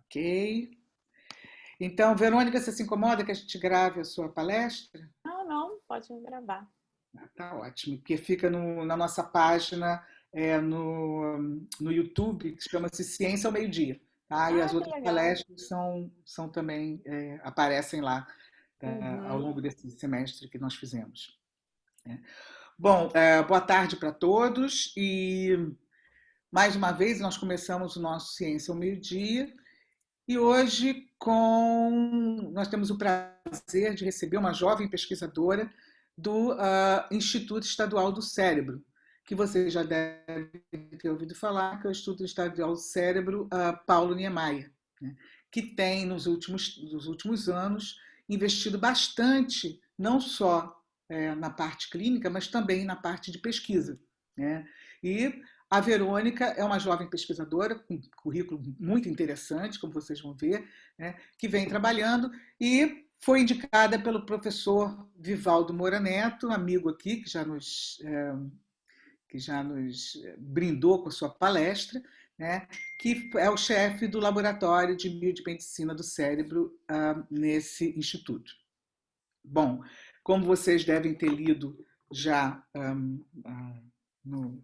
Ok. Então, Verônica, você se incomoda que a gente grave a sua palestra? Não, não, pode gravar. Tá ótimo, porque fica na nossa página no YouTube, que chama-se Ciência ao Meio-Dia. Tá? E Ah, as que outras legal. palestras são também, aparecem lá ao Uhum. longo desse semestre que nós fizemos. Né? Bom, boa tarde para todos e mais uma vez nós começamos o nosso Ciência ao Meio-Dia e hoje nós temos o prazer de receber uma jovem pesquisadora do Instituto Estadual do Cérebro, que vocês já devem ter ouvido falar, que é o Instituto Estadual do Cérebro Paulo Niemeyer, né, que tem, nos últimos anos, investido bastante, não só na parte clínica, mas também na parte de pesquisa. Né? E a Verônica é uma jovem pesquisadora com um currículo muito interessante, como vocês vão ver, né, que vem trabalhando e foi indicada pelo professor Vivaldo Moura Neto, amigo aqui, que já nos brindou com a sua palestra, né, que é o chefe do Laboratório de Biomedicina do Cérebro nesse instituto. Bom, como vocês devem ter lido já no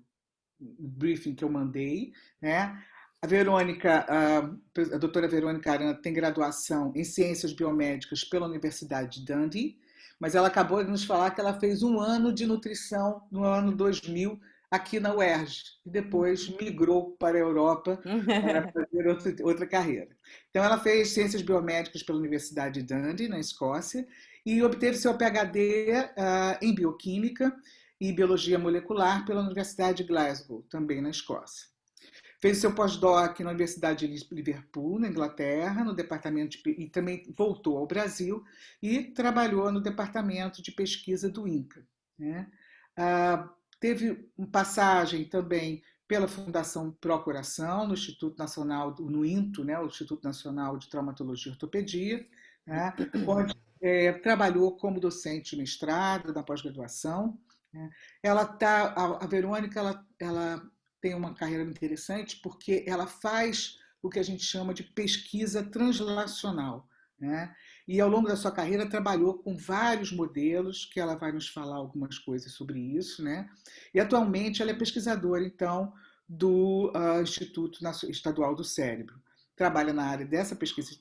briefing que eu mandei, né? A Verônica, a doutora Verônica Arana tem graduação em Ciências Biomédicas pela Universidade de Dundee, mas ela acabou de nos falar que ela fez um ano de nutrição no ano 2000 aqui na UERJ e depois migrou para a Europa para fazer outra carreira. Então, ela fez Ciências Biomédicas pela Universidade de Dundee, na Escócia, e obteve seu PhD em Bioquímica e Biologia Molecular pela Universidade de Glasgow, também na Escócia. Fez seu pós-doc na Universidade de Liverpool, na Inglaterra, no departamento e também voltou ao Brasil e trabalhou no departamento de pesquisa do INCA. Né? Teve uma passagem também pela Fundação Procuração, no Instituto Nacional, no INTO, né? O Instituto Nacional de Traumatologia e Ortopedia, né? Onde trabalhou como docente de mestrado, na pós-graduação. Né? A Verônica, ela tem uma carreira interessante porque ela faz o que a gente chama de pesquisa translacional. Né? E ao longo da sua carreira trabalhou com vários modelos, que ela vai nos falar algumas coisas sobre isso. Né? E atualmente ela é pesquisadora, então, do Instituto Estadual do Cérebro. Trabalha na área dessa pesquisa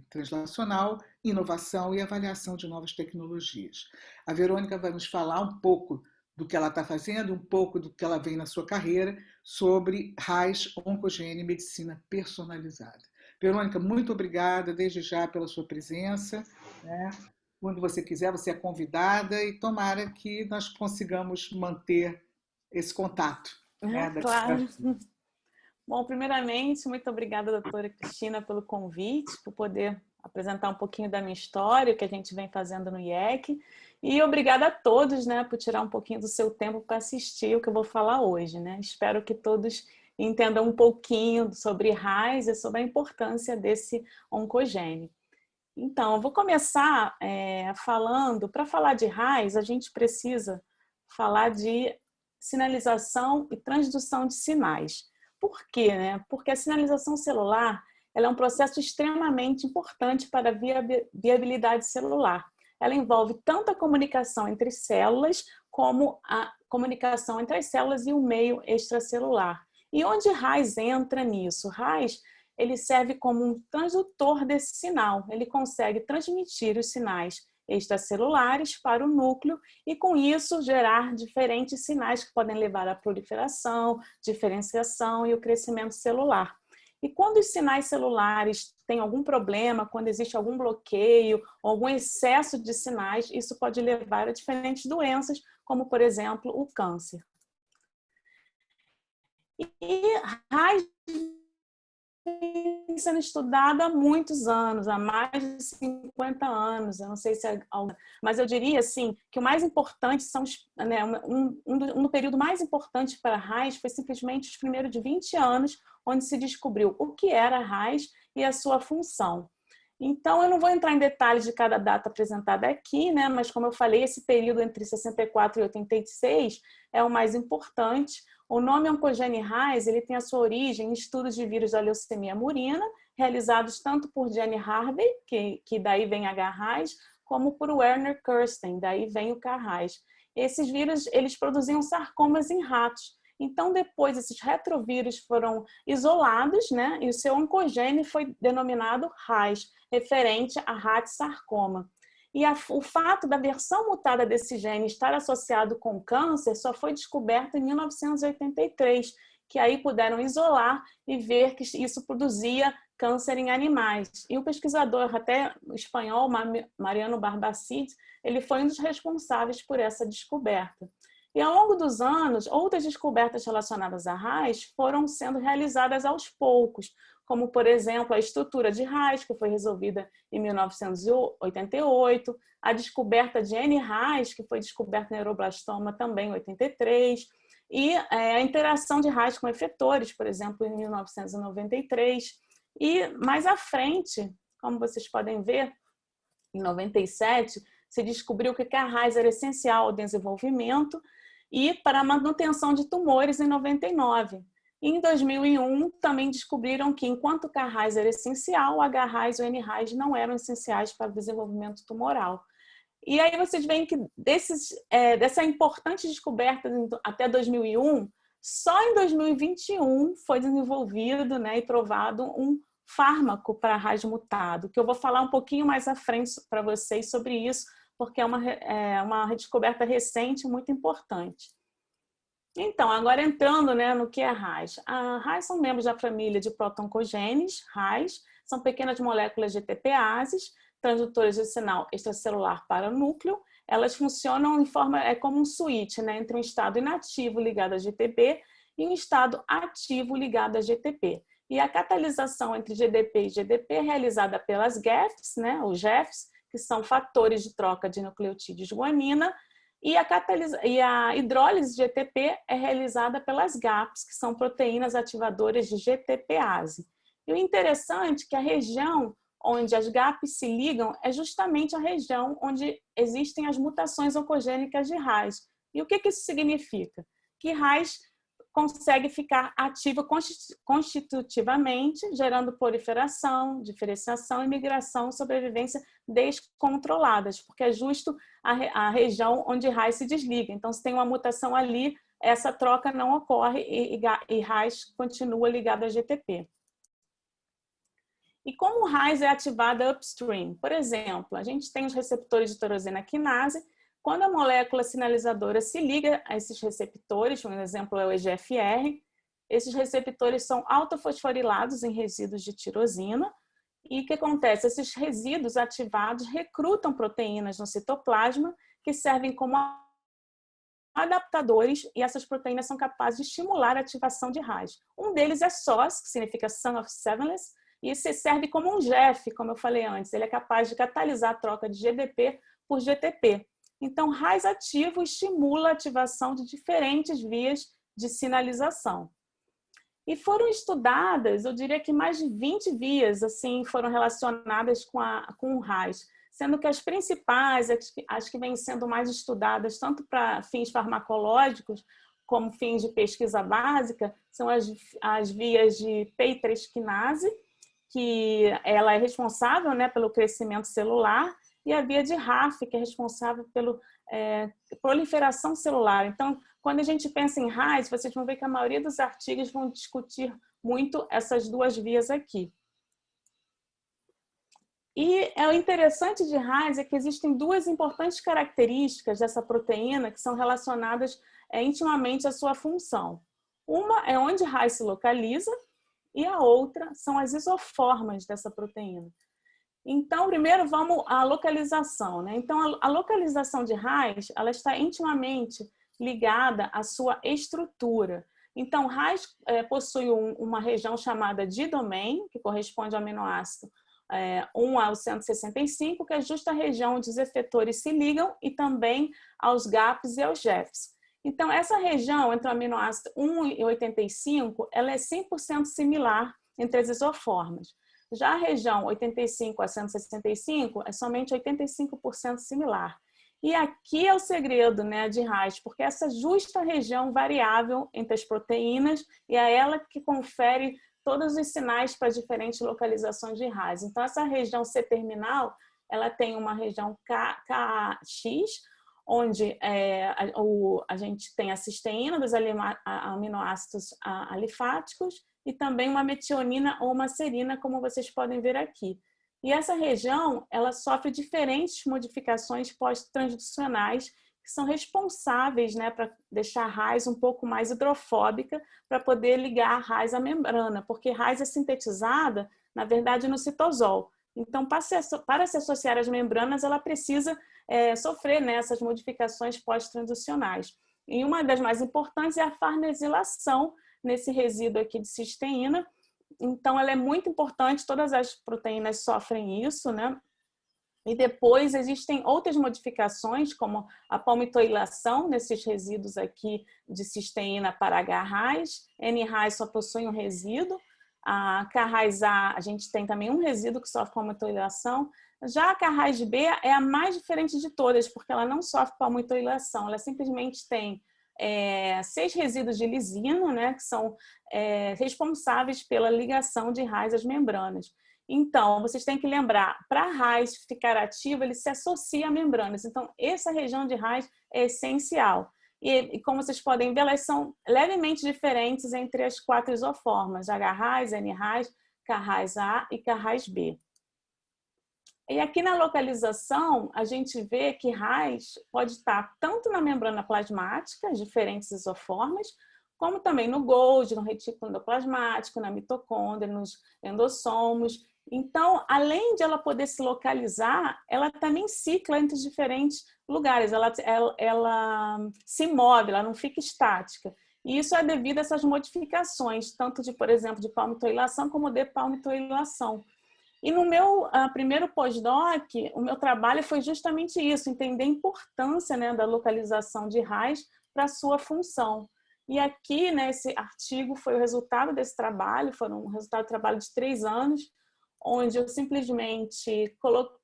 translacional, inovação e avaliação de novas tecnologias. A Verônica vai nos falar um pouco do que ela está fazendo, um pouco do que ela vem na sua carreira, sobre RAIS, Oncogênese e Medicina Personalizada. Verônica, muito obrigada desde já pela sua presença. Né? Quando você quiser, você é convidada e tomara que nós consigamos manter esse contato. Né? Claro. Bom, primeiramente, muito obrigada, doutora Cristina, pelo convite, por poder apresentar um pouquinho da minha história, o que a gente vem fazendo no IEC. E obrigada a todos, né, por tirar um pouquinho do seu tempo para assistir o que eu vou falar hoje. Né? Espero que todos entendam um pouquinho sobre RAIS e sobre a importância desse oncogene. Então, eu vou começar falando, para falar de RAIS, a gente precisa falar de sinalização e transdução de sinais. Por quê? Né? Porque a sinalização celular ela é um processo extremamente importante para a viabilidade celular. Ela envolve tanto a comunicação entre células, como a comunicação entre as células e o meio extracelular. E onde RAIS entra nisso? RAIS ele serve como um transdutor desse sinal. Ele consegue transmitir os sinais extracelulares para o núcleo e, com isso, gerar diferentes sinais que podem levar à proliferação, diferenciação e o crescimento celular. E quando os sinais celulares têm algum problema, quando existe algum bloqueio, algum excesso de sinais, isso pode levar a diferentes doenças, como, por exemplo, o câncer. E RAIS vem sendo estudado há muitos anos, há mais de 50 anos, eu não sei se é algo, mas eu diria assim, que o mais importante são, né, um período mais importante para a RAIS foi simplesmente os primeiros de 20 anos, onde se descobriu o que era a RAIS e a sua função. Então, eu não vou entrar em detalhes de cada data apresentada aqui, né? Mas como eu falei, esse período entre 64 e 86 é o mais importante, O nome oncogene RAS, ele tem a sua origem em estudos de vírus da leucemia murina, realizados tanto por Jenny Harvey, que daí vem H-RAS, como por Werner Kirsten, daí vem o K-RAS. Esses vírus, eles produziam sarcomas em ratos. Então, depois, esses retrovírus foram isolados, né? E o seu oncogene foi denominado RAS, referente a rato-sarcoma. E o fato da versão mutada desse gene estar associado com câncer só foi descoberto em 1983, que aí puderam isolar e ver que isso produzia câncer em animais. E o pesquisador até espanhol, Mariano Barbacid, ele foi um dos responsáveis por essa descoberta. E ao longo dos anos, outras descobertas relacionadas a RAS foram sendo realizadas aos poucos, como, por exemplo, a estrutura de RAS, que foi resolvida em 1988, a descoberta de N-RAS, que foi descoberta em neuroblastoma também em 83, e a interação de RAS com efetores, por exemplo, em 1993. E mais à frente, como vocês podem ver, em 97, se descobriu que a RAS era essencial ao desenvolvimento e para a manutenção de tumores em 99. Em 2001, também descobriram que, enquanto o K-RAS era essencial, o H-RAS e o N-RAS não eram essenciais para o desenvolvimento tumoral. E aí vocês veem que dessa importante descoberta até 2001, só em 2021 foi desenvolvido, né, e provado um fármaco para RAS mutado, que eu vou falar um pouquinho mais à frente para vocês sobre isso, porque é uma descoberta recente muito importante. Então, agora entrando, né, no que é RAS. A RAS são membros da família de protoncogenes, RAS, são pequenas moléculas de GTPases, transdutores de sinal extracelular para o núcleo. Elas funcionam em forma, como um switch, né, entre um estado inativo ligado a GTP e um estado ativo ligado a GTP. E a catalisação entre GDP e GDP é realizada pelas GAFs, né, os GAFs, que são fatores de troca de nucleotídeos guanina, e a hidrólise de GTP é realizada pelas GAPs, que são proteínas ativadoras de GTPase. E o interessante é que a região onde as GAPs se ligam é justamente a região onde existem as mutações oncogênicas de RAS. E o que isso significa? Que RAS consegue ficar ativo constitutivamente, gerando proliferação, diferenciação e migração, sobrevivência descontroladas, porque é justo a região onde RAS se desliga. Então, se tem uma mutação ali, essa troca não ocorre e RAS continua ligado a GTP. E como o RAS é ativada upstream? Por exemplo, a gente tem os receptores de tirosina quinase. Quando a molécula sinalizadora se liga a esses receptores, um exemplo é o EGFR, esses receptores são autofosforilados em resíduos de tirosina. E o que acontece? Esses resíduos ativados recrutam proteínas no citoplasma que servem como adaptadores e essas proteínas são capazes de estimular a ativação de RAS. Um deles é SOS, que significa Son of Sevenless, e esse serve como um GEF, como eu falei antes. Ele é capaz de catalisar a troca de GDP por GTP. Então, RAS ativo estimula a ativação de diferentes vias de sinalização. E foram estudadas, eu diria que mais de 20 vias assim, foram relacionadas com o RAS, sendo que as principais, as que vêm sendo mais estudadas, tanto para fins farmacológicos, como fins de pesquisa básica, são as vias de P3 quinase, que ela é responsável, né, pelo crescimento celular, e a via de RAF, que é responsável pela proliferação celular. Então, quando a gente pensa em RAS, vocês vão ver que a maioria dos artigos vão discutir muito essas duas vias aqui. E o interessante de RAS é que existem duas importantes características dessa proteína que são relacionadas intimamente à sua função. Uma é onde RAS se localiza e a outra são as isoformas dessa proteína. Então, primeiro vamos à localização, né? Então, a localização de RAS, ela está intimamente ligada à sua estrutura. Então, RAS possui uma região chamada D-domain, que corresponde ao aminoácido 1 ao 165, que é justa a região onde os efetores se ligam, e também aos GAPs e aos GEFs. Então, essa região entre o aminoácido 1 e 85, ela é 100% similar entre as isoformas. Já a região 85 a 165 é somente 85% similar. E aqui é o segredo, né, de RAS, porque essa justa região variável entre as proteínas e é ela que confere todos os sinais para diferentes localizações de RAS. Então, essa região C-terminal, ela tem uma região KX, onde a gente tem a cisteína dos aminoácidos alifáticos e também uma metionina ou uma serina, como vocês podem ver aqui. E essa região, ela sofre diferentes modificações pós-translacionais que são responsáveis, né, para deixar a RAS um pouco mais hidrofóbica para poder ligar a RAS à membrana, porque RAS é sintetizada, na verdade, no citosol. Então, para se associar às membranas, ela precisa sofrer, né, essas modificações pós-translacionais. E uma das mais importantes é a farnesilação nesse resíduo aqui de cisteína. Então, ela é muito importante, todas as proteínas sofrem isso, né? E depois existem outras modificações, como a palmitoilação nesses resíduos aqui de cisteína para H-RAS. N-RAS só possui um resíduo. A K-RAS-A, a gente tem também um resíduo que sofre palmitoilação. Já a K-RAS-B é a mais diferente de todas, porque ela não sofre palmitoilação, ela simplesmente tem 6 resíduos de lisina, né, que são responsáveis pela ligação de RAS às membranas. Então, vocês têm que lembrar, para a RAS ficar ativa, ele se associa a membranas. Então, essa região de RAS é essencial. E como vocês podem ver, elas são levemente diferentes entre as 4 isoformas, H-RAS, N-RAS, K-RAS-A e K-RAS-B. E aqui na localização, a gente vê que RAS pode estar tanto na membrana plasmática, diferentes isoformas, como também no Golgi, no retículo endoplasmático, na mitocôndria, nos endossomos. Então, além de ela poder se localizar, ela também cicla entre diferentes lugares, ela se move, ela não fica estática. E isso é devido a essas modificações, tanto de, por exemplo, de palmitoilação como de palmitoilação. E no meu primeiro pós-doc, o meu trabalho foi justamente isso, entender a importância, né, da localização de RAS para a sua função. E aqui, né, esse artigo foi o resultado desse trabalho, foi um resultado de trabalho de 3 anos, onde eu simplesmente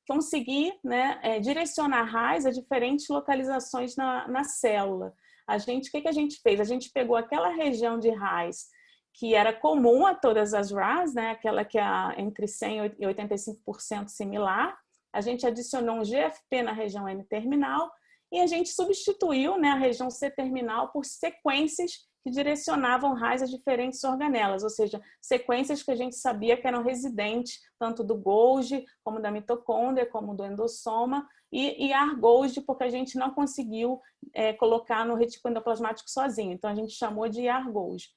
consegui, né, direcionar RAS a diferentes localizações na célula. O que a gente fez? A gente pegou aquela região de RAS que era comum a todas as RAS, né? Aquela que é entre 100% e 85% similar. A gente adicionou um GFP na região N-terminal e a gente substituiu, né, a região C-terminal por sequências que direcionavam RAS a diferentes organelas, ou seja, sequências que a gente sabia que eram residentes tanto do Golgi, como da mitocôndria, como do endossoma, e AR-Golgi, porque a gente não conseguiu colocar no retículo endoplasmático sozinho. Então, a gente chamou de AR-Golgi.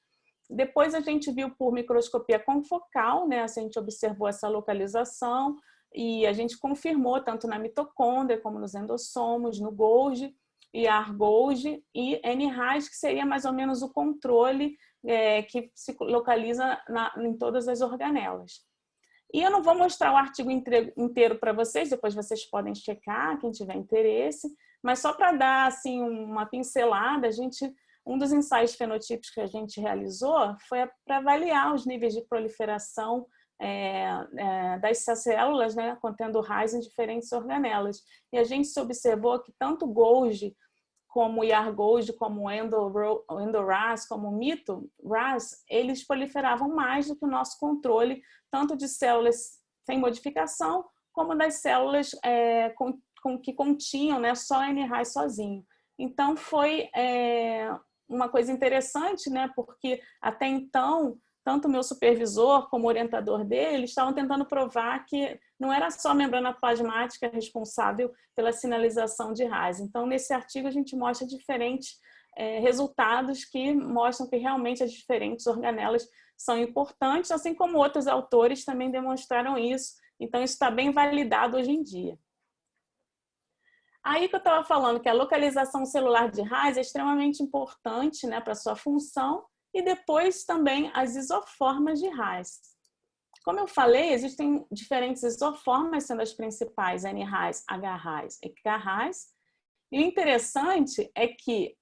Depois a gente viu por microscopia confocal, né? A gente observou essa localização e a gente confirmou tanto na mitocôndria como nos endossomos, no Golgi e AR-Golgi e N-RAS, que seria mais ou menos o controle que se localiza em todas as organelas. E eu não vou mostrar o artigo inteiro para vocês, depois vocês podem checar, quem tiver interesse, mas só para dar assim, uma pincelada, um dos ensaios fenotípicos que a gente realizou foi para avaliar os níveis de proliferação das células, né, contendo RAS em diferentes organelas. E a gente se observou que tanto Golgi, como IAR-Golgi, como Endo-RAS, como Mito-RAS, eles proliferavam mais do que o nosso controle, tanto de células sem modificação, como das células que continham, né, só N-RAS sozinho. Então, foi uma coisa interessante, né? Porque até então, tanto o meu supervisor como o orientador dele estavam tentando provar que não era só a membrana plasmática responsável pela sinalização de RAS. Então, nesse artigo, a gente mostra diferentes resultados que mostram que realmente as diferentes organelas são importantes, assim como outros autores também demonstraram isso. Então, isso está bem validado hoje em dia. Aí que eu estava falando que a localização celular de RAS é extremamente importante, né, para sua função, e depois também as isoformas de RAS. Como eu falei, existem diferentes isoformas, sendo as principais N-RAS, H-RAS e K-RAS. E o interessante é que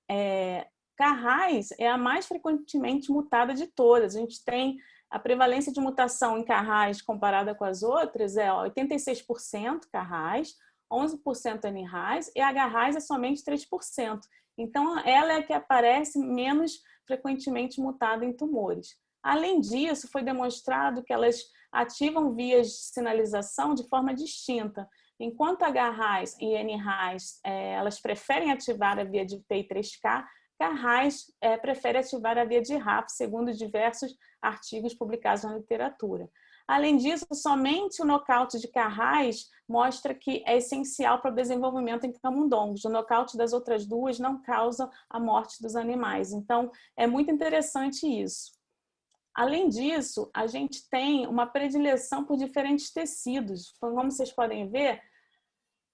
K-RAS é a mais frequentemente mutada de todas. A gente tem a prevalência de mutação em K-RAS comparada com as outras é 86% K-RAS, 11% N-RAS e H-RAS é somente 3%. Então, ela é a que aparece menos frequentemente mutada em tumores. Além disso, foi demonstrado que elas ativam vias de sinalização de forma distinta. Enquanto H-RAS e N-RAS elas preferem ativar a via de PI3K, H-RAS prefere ativar a via de RAP, segundo diversos artigos publicados na literatura. Além disso, somente o nocaute de K-RAS mostra que é essencial para o desenvolvimento em camundongos. O nocaute das outras duas não causa a morte dos animais. Então, é muito interessante isso. Além disso, a gente tem uma predileção por diferentes tecidos. Como vocês podem ver,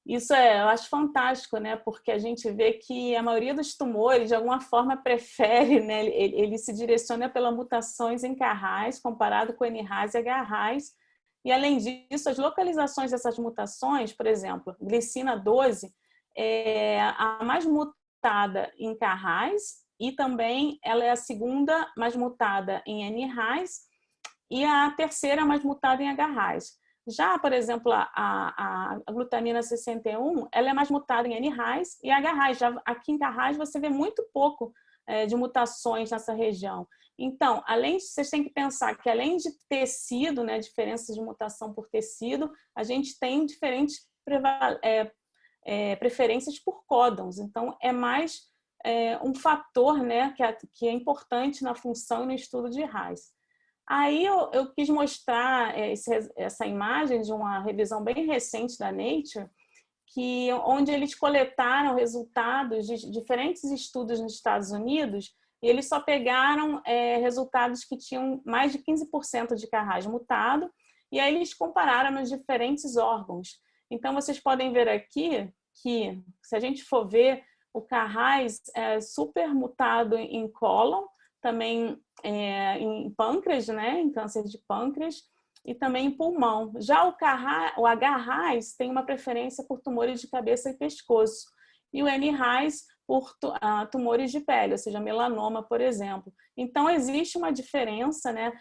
isso eu acho fantástico, né? Porque a gente vê que a maioria dos tumores, de alguma forma, prefere, né? Ele se direciona pelas mutações em K-RAS, comparado com N-RAS e H-RAS. E, além disso, as localizações dessas mutações, por exemplo, glicina 12, é a mais mutada em K-RAS e também ela é a segunda mais mutada em N-RAS e a terceira mais mutada em H-RAS. Já, por exemplo, a glutamina 61, ela é mais mutada em N-RAS e H-RAS. Já aqui em K-RAS você vê muito pouco de mutações nessa região. Então, vocês têm que pensar que além de tecido, né, diferenças de mutação por tecido, a gente tem diferentes preferências por códons. Então, é mais um fator, né, que é importante na função e no estudo de RAS. Aí eu quis mostrar essa imagem de uma revisão bem recente da Nature, onde eles coletaram resultados de diferentes estudos nos Estados Unidos e eles só pegaram resultados que tinham mais de 15% de K-RAS mutado e aí eles compararam nos diferentes órgãos. Então, vocês podem ver aqui que, se a gente for ver, o K-RAS é super mutado em cólon, também em pâncreas, né, em câncer de pâncreas, e também em pulmão. Já o H-RAS tem uma preferência por tumores de cabeça e pescoço, e o N-RAS por tumores de pele, ou seja, melanoma, por exemplo. Então, existe uma diferença, né?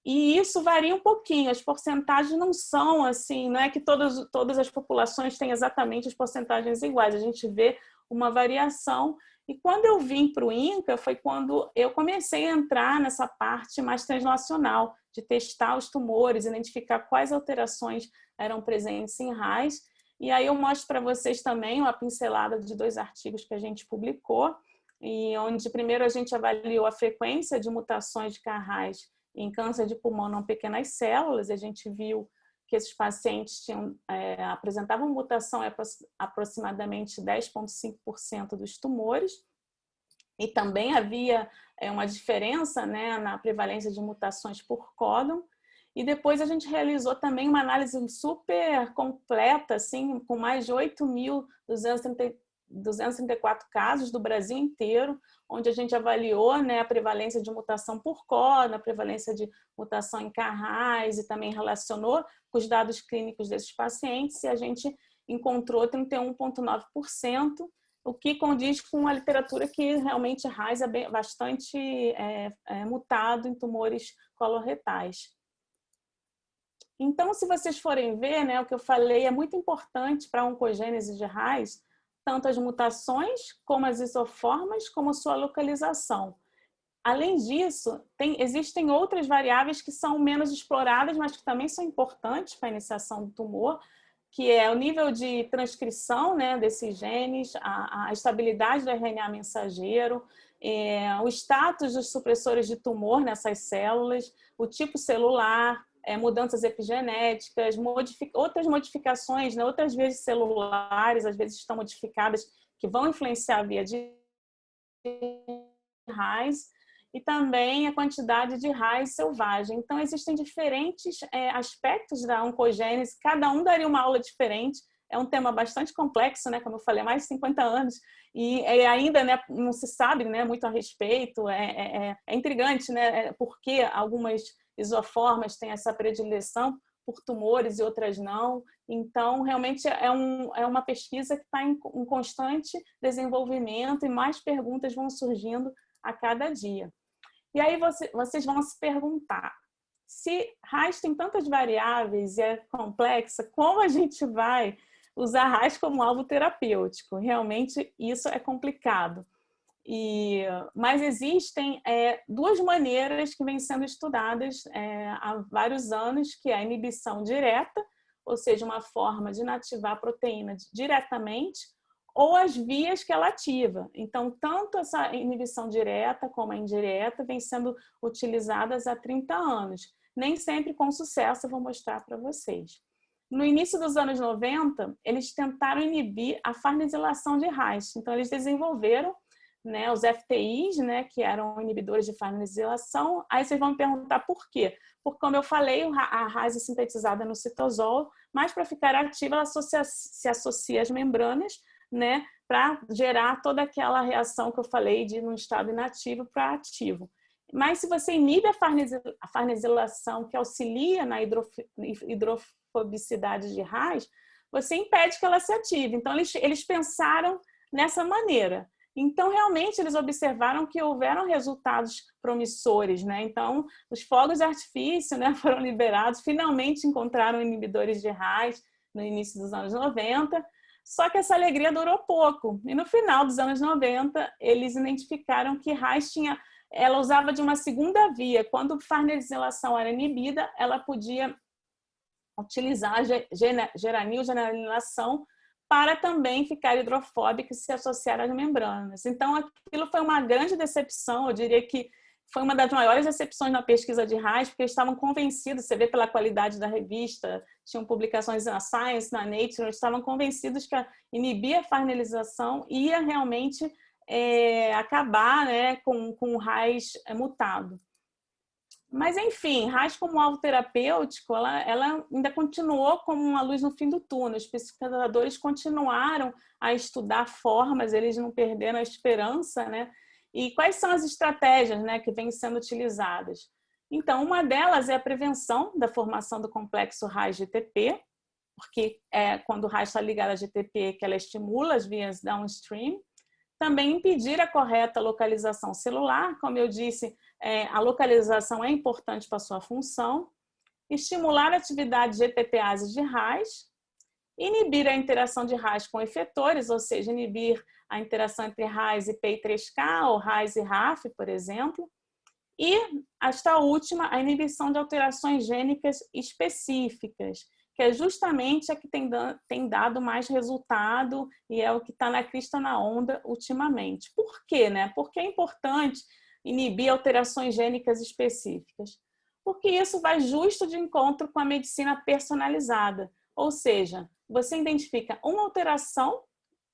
E isso varia um pouquinho, as porcentagens não são assim, não é que todas as populações têm exatamente as porcentagens iguais, a gente vê uma variação. E quando eu vim para o INCA, foi quando eu comecei a entrar nessa parte mais translacional, de testar os tumores, identificar quais alterações eram presentes em RAS. E aí eu mostro para vocês também uma pincelada de 2 artigos que a gente publicou, e onde primeiro a gente avaliou a frequência de mutações de K-RAS em câncer de pulmão não pequenas células, e a gente viu que esses pacientes apresentavam mutação em aproximadamente 10,5% dos tumores, e também havia uma diferença, né, na prevalência de mutações por códon. E depois a gente realizou também uma análise super completa, assim, com mais de 8.234 casos do Brasil inteiro, onde a gente avaliou, né, a prevalência de mutação por códon, a prevalência de mutação em K-RAS e também relacionou com os dados clínicos desses pacientes e a gente encontrou 31,9%, o que condiz com a literatura que realmente RAS é bastante mutado em tumores coloretais. Então, se vocês forem ver, né, o que eu falei é muito importante para a oncogênese de RAS, tanto as mutações, como as isoformas, como sua localização. Além disso, existem outras variáveis que são menos exploradas, mas que também são importantes para a iniciação do tumor, que é o nível de transcrição, né, desses genes, a estabilidade do RNA mensageiro, o status dos supressores de tumor nessas células, o tipo celular, mudanças epigenéticas, outras modificações, né, outras vias celulares, às vezes estão modificadas, que vão influenciar a via de RAS, e também a quantidade de RAS selvagem. Então, existem diferentes aspectos da oncogênese, cada um daria uma aula diferente, é um tema bastante complexo, né? Como eu falei, há mais de 50 anos, e ainda, né, não se sabe, né, muito a respeito, é intrigante, né, porque algumas isoformas têm essa predileção por tumores e outras não. Então, realmente é uma pesquisa que está em constante desenvolvimento e mais perguntas vão surgindo a cada dia. E aí vocês vão se perguntar, se RAS tem tantas variáveis e é complexa, como a gente vai usar RAS como alvo terapêutico. Realmente, isso é complicado. Mas existem duas maneiras que vêm sendo estudadas há vários anos, que é a inibição direta, ou seja, uma forma de inativar a proteína diretamente, ou as vias que ela ativa. Então, tanto essa inibição direta como a indireta vem sendo utilizadas há 30 anos. Nem sempre com sucesso, eu vou mostrar para vocês. No início dos anos 90, eles tentaram inibir a farnesilação de RAS. Então, eles desenvolveram, né, os FTIs, né, que eram inibidores de farnesilação. Aí vocês vão me perguntar por quê? Porque, como eu falei, a RAS é sintetizada no citosol, mas para ficar ativa, ela se associa às membranas, né, para gerar toda aquela reação que eu falei de um estado inativo para ativo. Mas se você inibe a farnesilação, que auxilia na hidrofobicidade de RAS, você impede que ela se ative. Então, eles pensaram nessa maneira. Então, realmente, eles observaram que houveram resultados promissores, né? Então, os fogos de artifício, né, foram liberados, finalmente encontraram inibidores de RAS no início dos anos 90, só que essa alegria durou pouco. E no final dos anos 90, eles identificaram que RAS ela usava de uma segunda via. Quando a farnesilação era inibida, ela podia utilizar a geranilgenalilação para também ficar hidrofóbica e se associar às membranas. Então, aquilo foi uma grande decepção, eu diria que foi uma das maiores decepções na pesquisa de RAS, porque eles estavam convencidos, você vê pela qualidade da revista, tinham publicações na Science, na Nature, eles estavam convencidos que inibir a farnelização ia realmente acabar, né, com o RAS mutado. Mas, enfim, RAS como alvo terapêutico, ela ainda continuou como uma luz no fim do túnel. Os pesquisadores continuaram a estudar formas, eles não perderam a esperança, né? E quais são as estratégias, né, que vêm sendo utilizadas? Então, uma delas é a prevenção da formação do complexo RAS-GTP, porque quando o RAS está ligado à GTP, que ela estimula as vias downstream. Também impedir a correta localização celular, como eu disse, a localização é importante para a sua função. Estimular a atividade GTPase de RAS. Inibir a interação de RAS com efetores, ou seja, inibir a interação entre RAS e PI3K, ou RAS e RAF, por exemplo. E, esta última, a inibição de alterações gênicas específicas, que é justamente a que tem dado mais resultado e é o que está na crista na onda ultimamente. Por quê, né? Porque é importante inibir alterações gênicas específicas. Porque isso vai justo de encontro com a medicina personalizada. Ou seja, você identifica uma alteração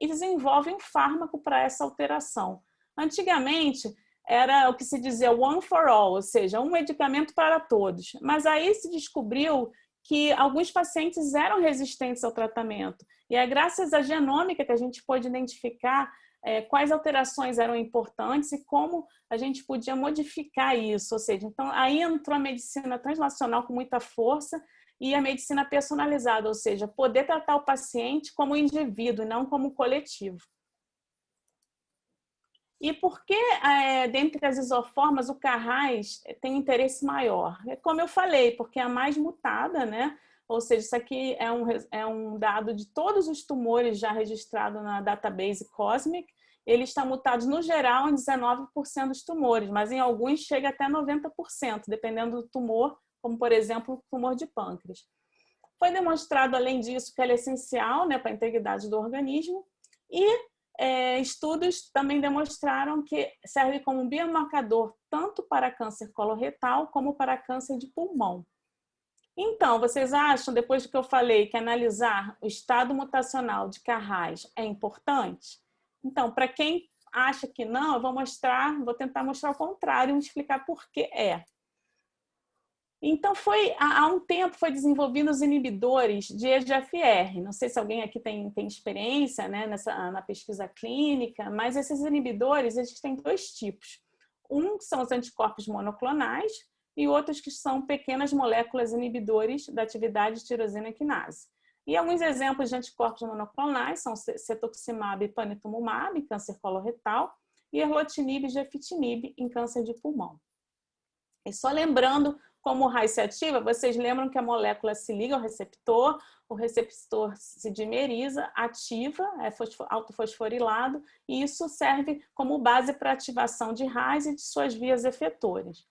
e desenvolve um fármaco para essa alteração. Antigamente, era o que se dizia one for all, ou seja, um medicamento para todos. Mas aí se descobriu que alguns pacientes eram resistentes ao tratamento. E é graças à genômica que a gente pôde identificar quais alterações eram importantes e como a gente podia modificar isso. Ou seja, então aí entrou a medicina translacional com muita força e a medicina personalizada, ou seja, poder tratar o paciente como indivíduo e não como coletivo. E por que, dentre as isoformas, o Carras tem interesse maior? Como eu falei, porque é a mais mutada, né? Ou seja, isso aqui é um dado de todos os tumores já registrados na database COSMIC. Ele está mutado, no geral, em 19% dos tumores, mas em alguns chega até 90%, dependendo do tumor, como, por exemplo, o tumor de pâncreas. Foi demonstrado, além disso, que ela é essencial, né, para a integridade do organismo e estudos também demonstraram que serve como um biomarcador tanto para câncer coloretal como para câncer de pulmão. Então, vocês acham, depois do que eu falei, que analisar o estado mutacional de Carras é importante? Então, para quem acha que não, eu vou tentar mostrar o contrário e explicar por que é. Então, há um tempo foi desenvolvido os inibidores de EGFR. Não sei se alguém aqui tem experiência, né, na pesquisa clínica, mas esses inibidores existem dois tipos. Um são os anticorpos monoclonais e outros que são pequenas moléculas inibidores da atividade de tirosina quinase. E alguns exemplos de anticorpos monoclonais são cetuximab e panitumumab, em câncer coloretal, e erlotinib e gefitinib, em câncer de pulmão. E só lembrando como o RAS se ativa, vocês lembram que a molécula se liga ao receptor, o receptor se dimeriza, ativa, é autofosforilado, e isso serve como base para a ativação de RAS e de suas vias efetoras.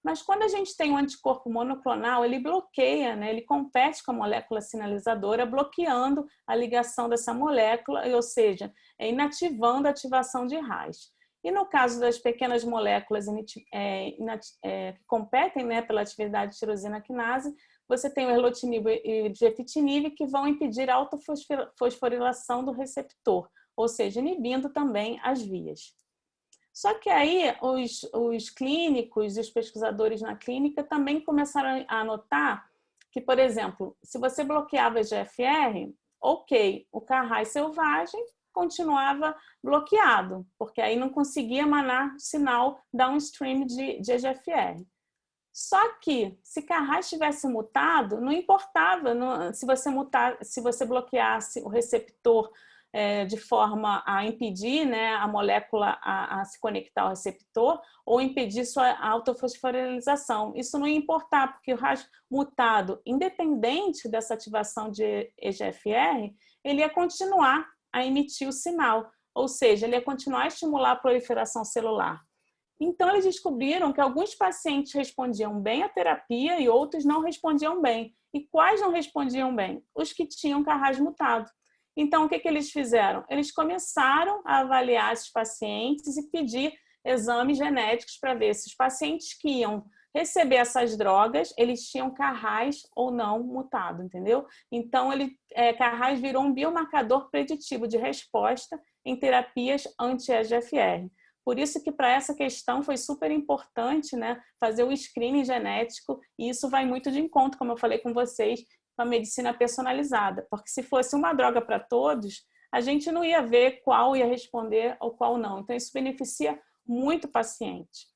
Mas quando a gente tem um anticorpo monoclonal, ele bloqueia, né? Ele compete com a molécula sinalizadora, bloqueando a ligação dessa molécula, ou seja, inativando a ativação de RAS. E no caso das pequenas moléculas que competem, né, pela atividade de tirosina quinase, você tem o erlotinib e o gefitinib que vão impedir a autofosforilação do receptor, ou seja, inibindo também as vias. Só que aí os clínicos e os pesquisadores na clínica também começaram a notar que, por exemplo, se você bloqueava EGFR, ok, o Carras selvagem continuava bloqueado, porque aí não conseguia emanar sinal downstream de EGFR. Só que, se Carras tivesse mutado, não importava se você bloqueasse o receptor de forma a impedir, né, a molécula a se conectar ao receptor ou impedir sua autofosforilação. Isso não ia importar, porque o RAS mutado, independente dessa ativação de EGFR, ele ia continuar a emitir o sinal, ou seja, ele ia continuar a estimular a proliferação celular. Então, eles descobriram que alguns pacientes respondiam bem à terapia e outros não respondiam bem. E quais não respondiam bem? Os que tinham Carras mutado. Então, o que eles fizeram? Eles começaram a avaliar esses pacientes e pedir exames genéticos para ver se os pacientes que iam receber essas drogas, eles tinham Carras ou não mutado, entendeu? Então, Carras virou um biomarcador preditivo de resposta em terapias anti-EGFR. Por isso que para essa questão foi super importante, né, fazer o screening genético, e isso vai muito de encontro, como eu falei com vocês, com a medicina personalizada, porque se fosse uma droga para todos, a gente não ia ver qual ia responder ou qual não. Então, isso beneficia muito o paciente.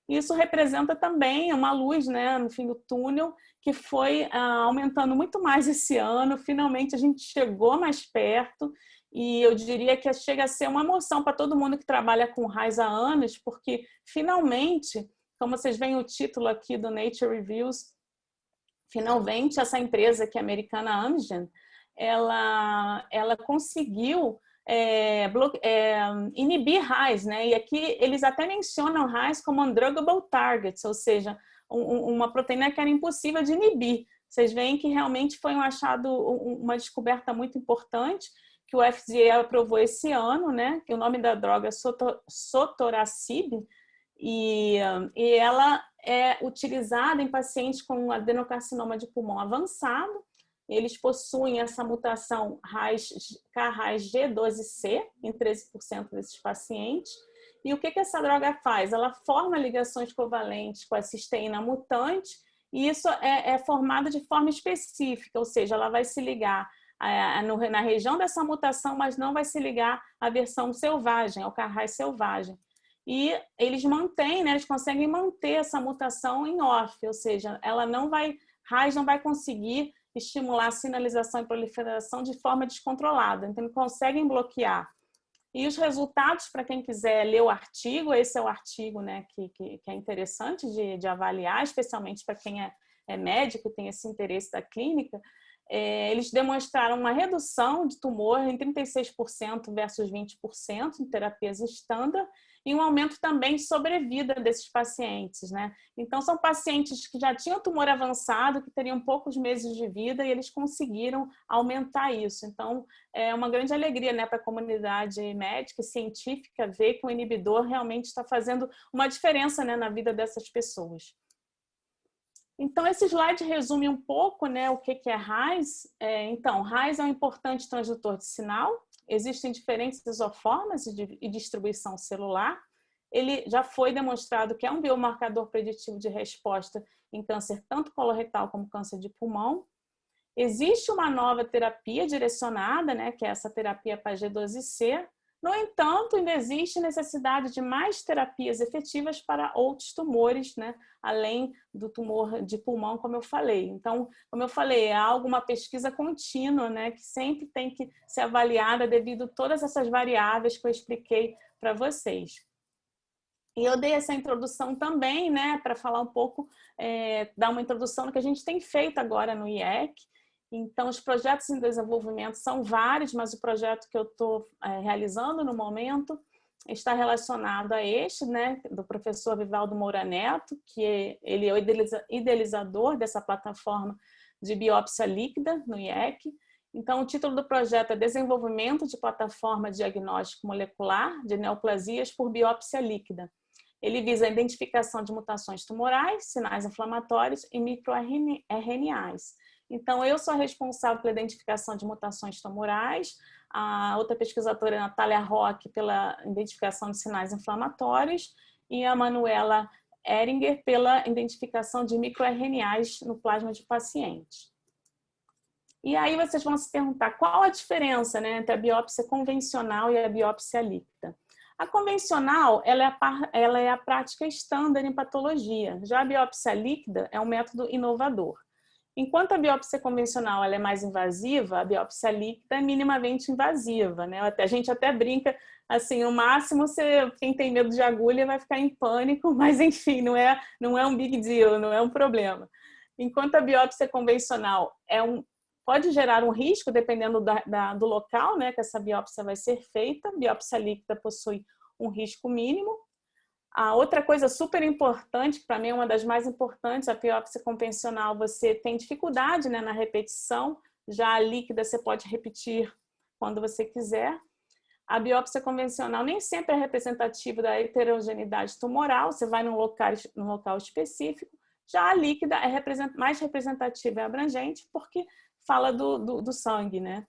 Isso representa também uma luz, né, no fim do túnel, que foi aumentando muito mais esse ano. Finalmente, a gente chegou mais perto e eu diria que chega a ser uma emoção para todo mundo que trabalha com RAS há anos, porque finalmente, como vocês veem o título aqui do Nature Reviews, finalmente essa empresa que é americana, Amgen, ela conseguiu inibir RAS, né? E aqui eles até mencionam RAS como undruggable targets, ou seja, uma proteína que era impossível de inibir. Vocês veem que realmente foi um achado, uma descoberta muito importante, que o FDA aprovou esse ano, né? Que o nome da droga é sotorasib, e ela é utilizada em pacientes com adenocarcinoma de pulmão avançado. Eles possuem essa mutação KRAS G12C em 13% desses pacientes. E o que essa droga faz? Ela forma ligações covalentes com a cisteína mutante, e isso é formado de forma específica, ou seja, ela vai se ligar na região dessa mutação, mas não vai se ligar à versão selvagem, ao Carras selvagem. E eles mantêm, né, eles conseguem manter essa mutação em off, ou seja, RAS não vai conseguir estimular a sinalização e proliferação de forma descontrolada, então eles conseguem bloquear. E os resultados, para quem quiser ler o artigo, esse é o artigo, né, que é interessante de avaliar, especialmente para quem é médico, tem esse interesse da clínica. Eles demonstraram uma redução de tumor em 36% versus 20% em terapias estándar e um aumento também de sobrevida desses pacientes, né? Então, são pacientes que já tinham tumor avançado, que teriam poucos meses de vida e eles conseguiram aumentar isso. Então, é uma grande alegria, né, para a comunidade médica e científica ver que o inibidor realmente está fazendo uma diferença, né, na vida dessas pessoas. Então, esse slide resume um pouco, né, o que é RAS. Então, RAS é um importante transdutor de sinal. Existem diferentes isoformas e distribuição celular. Ele já foi demonstrado que é um biomarcador preditivo de resposta em câncer tanto coloretal como câncer de pulmão. Existe uma nova terapia direcionada, né, que é essa terapia PAG12C. No entanto, ainda existe necessidade de mais terapias efetivas para outros tumores, né? Além do tumor de pulmão, como eu falei. Então, como eu falei, é uma pesquisa contínua, né? Que sempre tem que ser avaliada devido a todas essas variáveis que eu expliquei para vocês. E eu dei essa introdução também, né, para falar um pouco, dar uma introdução no que a gente tem feito agora no IEC. Então, os projetos em desenvolvimento são vários, mas o projeto que eu estou realizando no momento está relacionado a este, né, do professor Vivaldo Moura Neto, que ele é o idealizador dessa plataforma de biópsia líquida no IEC. Então, o título do projeto é Desenvolvimento de Plataforma Diagnóstico Molecular de Neoplasias por Biópsia Líquida. Ele visa a identificação de mutações tumorais, sinais inflamatórios e microRNAs. Então, eu sou a responsável pela identificação de mutações tumorais, a outra pesquisadora é a Natália Roque pela identificação de sinais inflamatórios e a Manuela Ehringer pela identificação de microRNAs no plasma de pacientes. E aí vocês vão se perguntar qual a diferença, né, entre a biópsia convencional e a biópsia líquida. A convencional, ela é a prática estándar em patologia. Já a biópsia líquida é um método inovador. Enquanto a biópsia convencional ela é mais invasiva, a biópsia líquida é minimamente invasiva, né? A gente até brinca, assim, no máximo quem tem medo de agulha vai ficar em pânico, mas enfim, não é um big deal, não é um problema. Enquanto a biópsia convencional pode gerar um risco, dependendo do local, né, que essa biópsia vai ser feita. A biópsia líquida possui um risco mínimo. A outra coisa super importante, para mim é uma das mais importantes, a biópsia convencional, você tem dificuldade, né, na repetição, já a líquida você pode repetir quando você quiser. A biópsia convencional nem sempre é representativa da heterogeneidade tumoral, você vai num local específico. Já a líquida é mais representativa e abrangente, porque fala do sangue, né?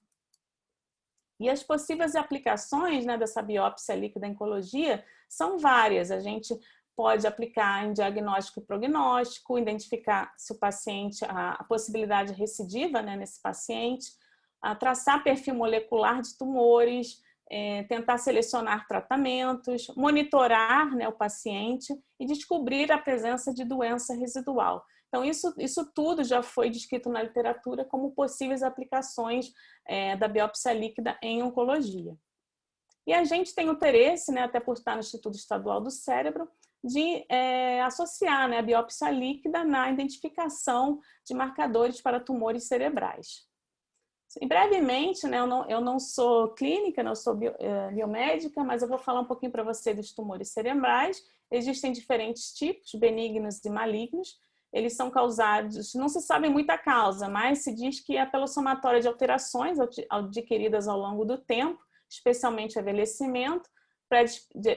E as possíveis aplicações, né, dessa biópsia líquida em oncologia são várias. A gente pode aplicar em diagnóstico e prognóstico, identificar se o paciente, a possibilidade recidiva, né, nesse paciente, traçar perfil molecular de tumores, tentar selecionar tratamentos, monitorar, né, o paciente e descobrir a presença de doença residual. Então, isso tudo já foi descrito na literatura como possíveis aplicações da biópsia líquida em oncologia. E a gente tem interesse, né, até por estar no Instituto Estadual do Cérebro, de associar, né, a biópsia líquida na identificação de marcadores para tumores cerebrais. Brevemente, né, eu não sou clínica, não sou biomédica, mas eu vou falar um pouquinho para você dos tumores cerebrais. Existem diferentes tipos, benignos e malignos. Eles são causados, não se sabe muita causa, mas se diz que é pelo somatório de alterações adquiridas ao longo do tempo, especialmente envelhecimento,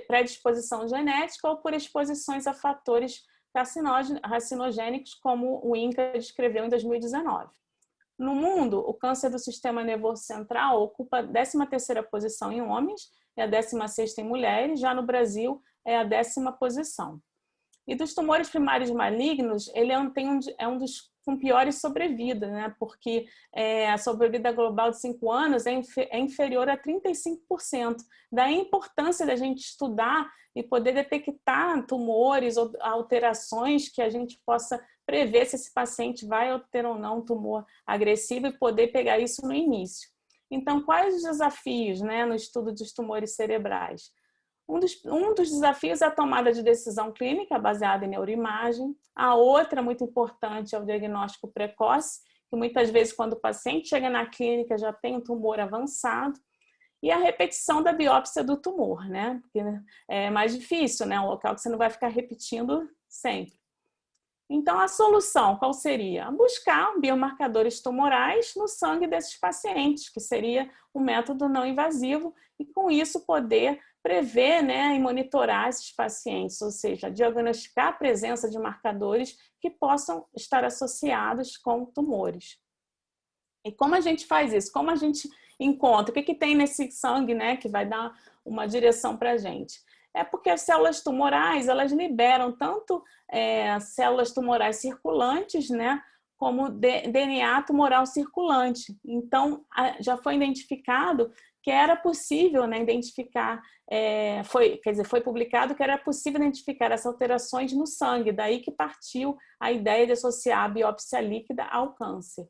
predisposição genética ou por exposições a fatores carcinogênicos, como o INCA descreveu em 2019. No mundo, o câncer do sistema nervoso central ocupa a 13ª posição em homens e a 16ª em mulheres, já no Brasil é a 10ª posição. E dos tumores primários malignos, ele é um dos com piores sobrevida, né? Porque a sobrevida global de 5 anos é inferior a 35%. Daí a importância da gente estudar e poder detectar tumores ou alterações que a gente possa prever se esse paciente vai ter ou não um tumor agressivo e poder pegar isso no início. Então, quais os desafios, né, no estudo dos tumores cerebrais? Um dos desafios é a tomada de decisão clínica baseada em neuroimagem. A outra, muito importante, é o diagnóstico precoce, que muitas vezes, quando o paciente chega na clínica, já tem um tumor avançado. E a repetição da biópsia do tumor, né? Porque é mais difícil, né? Um local que você não vai ficar repetindo sempre. Então, a solução qual seria? Buscar biomarcadores tumorais no sangue desses pacientes, que seria um método não invasivo, e com isso poder prever, né, e monitorar esses pacientes, ou seja, diagnosticar a presença de marcadores que possam estar associados com tumores. E como a gente faz isso? Como a gente encontra? O que tem nesse sangue, né, que vai dar uma direção para a gente? É porque as células tumorais, elas liberam tanto células tumorais circulantes, né, como DNA tumoral circulante. Então, já foi identificado que era possível, né, identificar, foi publicado que era possível identificar essas alterações no sangue, daí que partiu a ideia de associar a biópsia líquida ao câncer.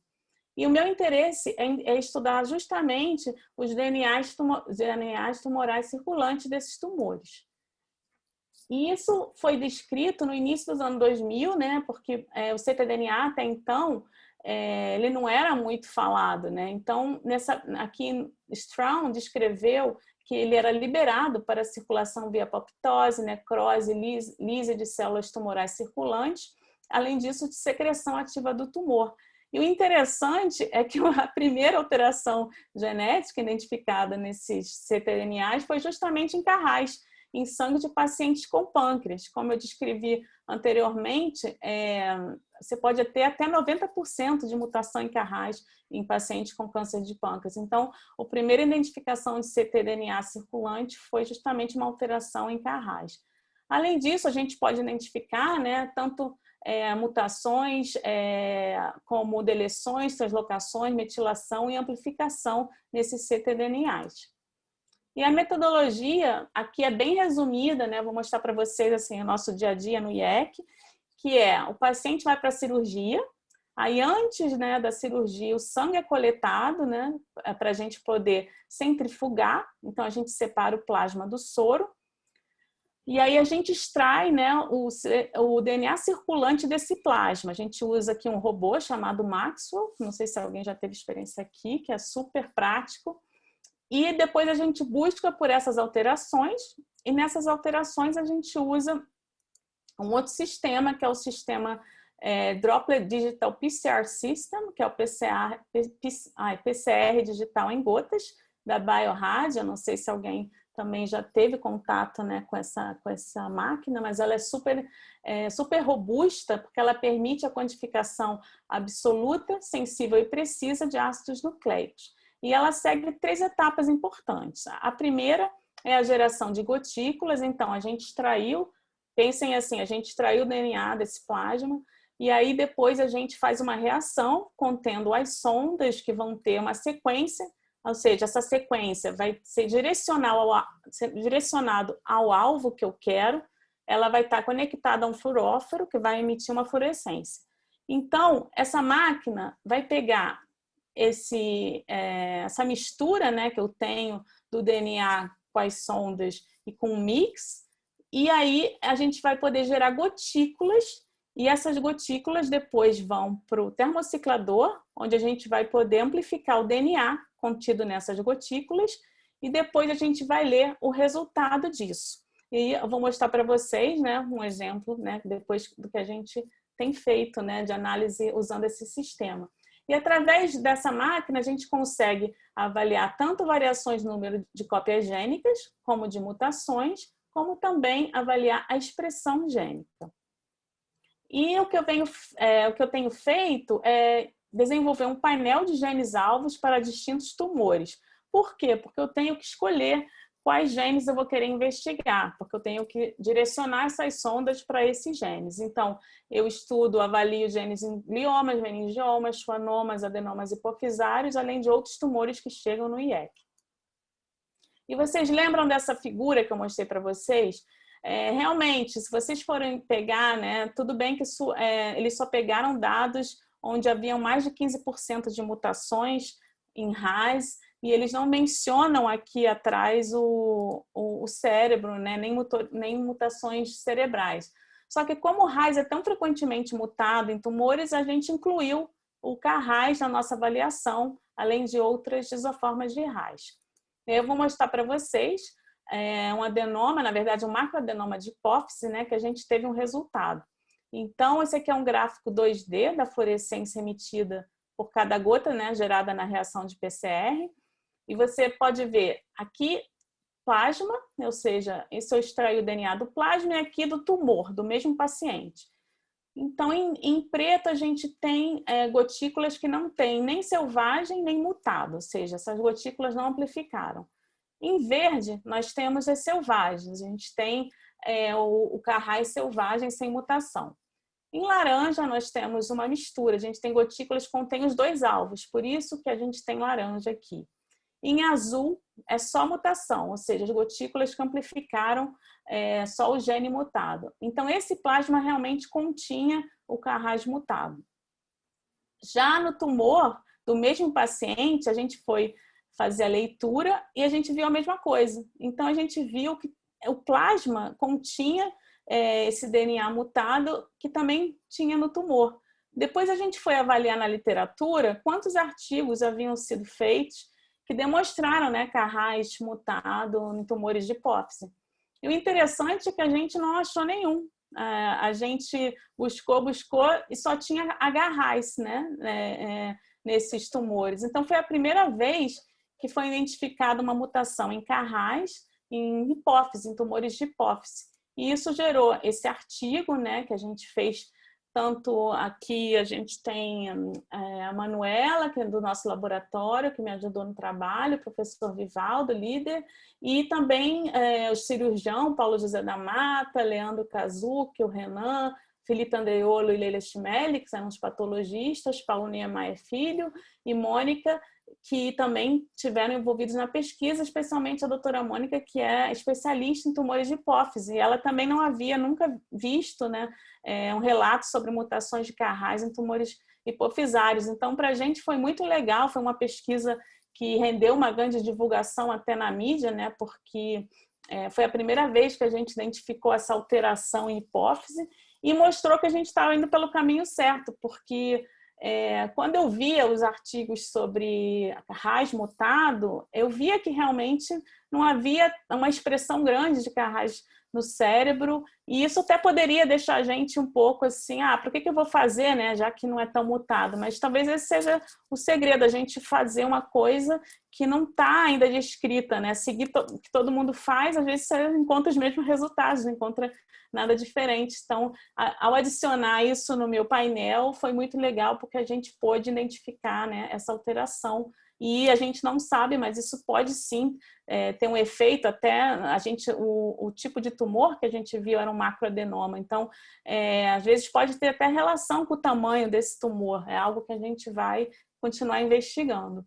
E o meu interesse é estudar justamente os DNAs tumorais circulantes desses tumores. E isso foi descrito no início dos anos 2000, né? Porque o ctDNA até então ele não era muito falado, né? Então, aqui Strong descreveu que ele era liberado para circulação via apoptose, necrose, lise de células tumorais circulantes, além disso de secreção ativa do tumor. E o interessante é que a primeira alteração genética identificada nesses ctDNAs foi justamente em Carrais, em sangue de pacientes com pâncreas. Como eu descrevi anteriormente, você pode ter até 90% de mutação em Carrais em pacientes com câncer de pâncreas. Então, a primeira identificação de ctDNA circulante foi justamente uma alteração em Carrais. Além disso, a gente pode identificar, né, tanto mutações como deleções, translocações, metilação e amplificação nesses ctDNAs. E a metodologia aqui é bem resumida, né? Vou mostrar para vocês assim, o nosso dia a dia no IEC, que o paciente vai para a cirurgia, aí antes, né, da cirurgia o sangue é coletado, né, para a gente poder centrifugar, então a gente separa o plasma do soro, e aí a gente extrai, né, o DNA circulante desse plasma. A gente usa aqui um robô chamado Maxwell, não sei se alguém já teve experiência aqui, que é super prático. E depois a gente busca por essas alterações, e nessas alterações a gente usa um outro sistema, que é o sistema Droplet Digital PCR System, que é o PCR digital em gotas, da Biohard. Eu não sei se alguém também já teve contato, né, com essa máquina, mas ela é super robusta, porque ela permite a quantificação absoluta, sensível e precisa de ácidos nucleicos. E ela segue 3 etapas importantes. A primeira é a geração de gotículas. Então, a gente extraiu, pensem assim, a gente extraiu o DNA desse plasma, e aí depois a gente faz uma reação contendo as sondas que vão ter uma sequência, ou seja, essa sequência vai ser direcionado ao alvo que eu quero, ela vai estar conectada a um fluoróforo que vai emitir uma fluorescência. Então, essa máquina vai pegar essa mistura, né, que eu tenho do DNA com as sondas e com o mix, e aí a gente vai poder gerar gotículas, e essas gotículas depois vão para o termociclador, onde a gente vai poder amplificar o DNA contido nessas gotículas, e depois a gente vai ler o resultado disso. E eu vou mostrar para vocês, né, um exemplo, né, depois do que a gente tem feito, né, de análise usando esse sistema. E através dessa máquina a gente consegue avaliar tanto variações no número de cópias gênicas, como de mutações, como também avaliar a expressão gênica. E o que eu tenho feito é desenvolver um painel de genes alvos para distintos tumores. Por quê? Porque eu tenho que escolher quais genes eu vou querer investigar, porque eu tenho que direcionar essas sondas para esses genes. Então, eu avalio genes em gliomas, meningiomas, schwannomas, adenomas hipofisários, além de outros tumores que chegam no IEC. E vocês lembram dessa figura que eu mostrei para vocês? Realmente, se vocês forem pegar, né, tudo bem que eles só pegaram dados onde haviam mais de 15% de mutações em RAS, e eles não mencionam aqui atrás o cérebro, né, nem mutações cerebrais. Só que como o RAS é tão frequentemente mutado em tumores, a gente incluiu o CARRAS na nossa avaliação, além de outras isoformas de RAS. Eu vou mostrar para vocês um adenoma, na verdade um macroadenoma de hipófise, né, que a gente teve um resultado. Então, esse aqui é um gráfico 2D da fluorescência emitida por cada gota, né, gerada na reação de PCR. E você pode ver aqui plasma, ou seja, esse eu extraí o DNA do plasma, e aqui do tumor, do mesmo paciente. Então, em preto, a gente tem gotículas que não tem nem selvagem nem mutado, ou seja, essas gotículas não amplificaram. Em verde, nós temos as selvagens, a gente tem o CARRAS selvagem sem mutação. Em laranja, nós temos uma mistura, a gente tem gotículas que contêm os 2 alvos, por isso que a gente tem laranja aqui. Em azul, é só mutação, ou seja, as gotículas que amplificaram só o gene mutado. Então, esse plasma realmente continha o CARRAS mutado. Já no tumor do mesmo paciente, a gente foi fazer a leitura e a gente viu a mesma coisa. Então, a gente viu que o plasma continha esse DNA mutado que também tinha no tumor. Depois a gente foi avaliar na literatura quantos artigos haviam sido feitos que demonstraram, né, Carrais mutado em tumores de hipófise. E o interessante é que a gente não achou nenhum. A gente buscou e só tinha H-RAS, né, nesses tumores. Então, foi a primeira vez que foi identificada uma mutação em Carrais em hipófise, em tumores de hipófise. E isso gerou esse artigo, né, que a gente fez. Tanto aqui a gente tem a Manuela, que é do nosso laboratório, que me ajudou no trabalho, o professor Vivaldo, líder, e também o cirurgião Paulo José da Mata, Leandro Kazuki, o Renan, Felipe Andreolo e Leila Chimelli, que são os patologistas, Paulo Niemeyer Filho e Mônica, que também tiveram envolvidos na pesquisa, especialmente a doutora Mônica, que é especialista em tumores de hipófise. E ela também não havia nunca visto, né, um relato sobre mutações de Carrais em tumores hipofisários. Então, para a gente foi muito legal, foi uma pesquisa que rendeu uma grande divulgação até na mídia, né, porque foi a primeira vez que a gente identificou essa alteração em hipófise e mostrou que a gente estava indo pelo caminho certo, porque quando eu via os artigos sobre Carrais mutado, eu via que realmente não havia uma expressão grande de Carrais no cérebro, e isso até poderia deixar a gente um pouco assim, por que eu vou fazer, né, já que não é tão mutado? Mas talvez esse seja o segredo, a gente fazer uma coisa que não está ainda descrita, né? Seguir o que todo mundo faz, às vezes você encontra os mesmos resultados, não encontra nada diferente. Então, ao adicionar isso no meu painel, foi muito legal, porque a gente pôde identificar, né, essa alteração. E a gente não sabe, mas isso pode sim ter um efeito. Até o tipo de tumor que a gente viu era um macroadenoma. Então, às vezes pode ter até relação com o tamanho desse tumor. É algo que a gente vai continuar investigando.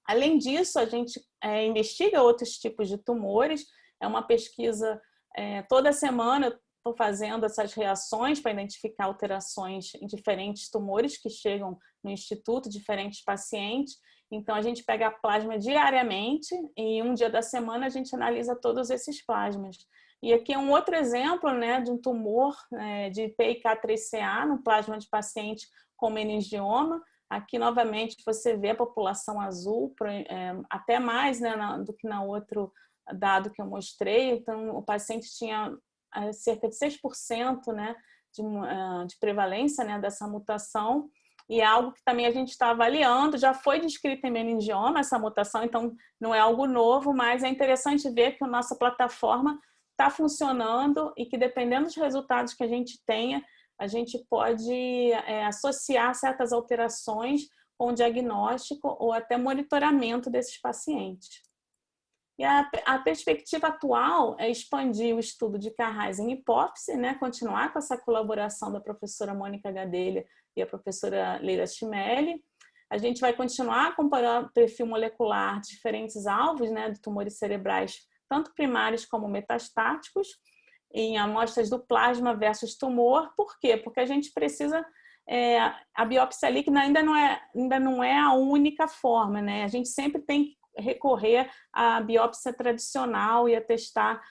Além disso, a gente investiga outros tipos de tumores. É uma pesquisa, toda semana eu estou fazendo essas reações para identificar alterações em diferentes tumores que chegam no instituto, diferentes pacientes. Então, a gente pega a plasma diariamente e um dia da semana a gente analisa todos esses plasmas. E aqui é um outro exemplo, né, de um tumor de PIK3CA no plasma de paciente com meningioma. Aqui, novamente, você vê a população azul, até mais, né, do que na outro dado que eu mostrei. Então, o paciente tinha cerca de 6%, né, de prevalência, né, dessa mutação. E é algo que também a gente está avaliando. Já foi descrita em meningioma essa mutação, então não é algo novo, mas é interessante ver que a nossa plataforma está funcionando e que, dependendo dos resultados que a gente tenha, a gente pode associar certas alterações com o diagnóstico ou até monitoramento desses pacientes. E a perspectiva atual é expandir o estudo de Carrais em hipófise, né? Continuar com essa colaboração da professora Mônica Gadelha e a professora Leila Chimelli. A gente vai continuar acompanhando o perfil molecular de diferentes alvos, né, de tumores cerebrais, tanto primários como metastáticos, em amostras do plasma versus tumor. Por quê? Porque a gente precisa... a biópsia líquida ainda não é a única forma, né? A gente sempre tem que recorrer à biópsia tradicional e a testar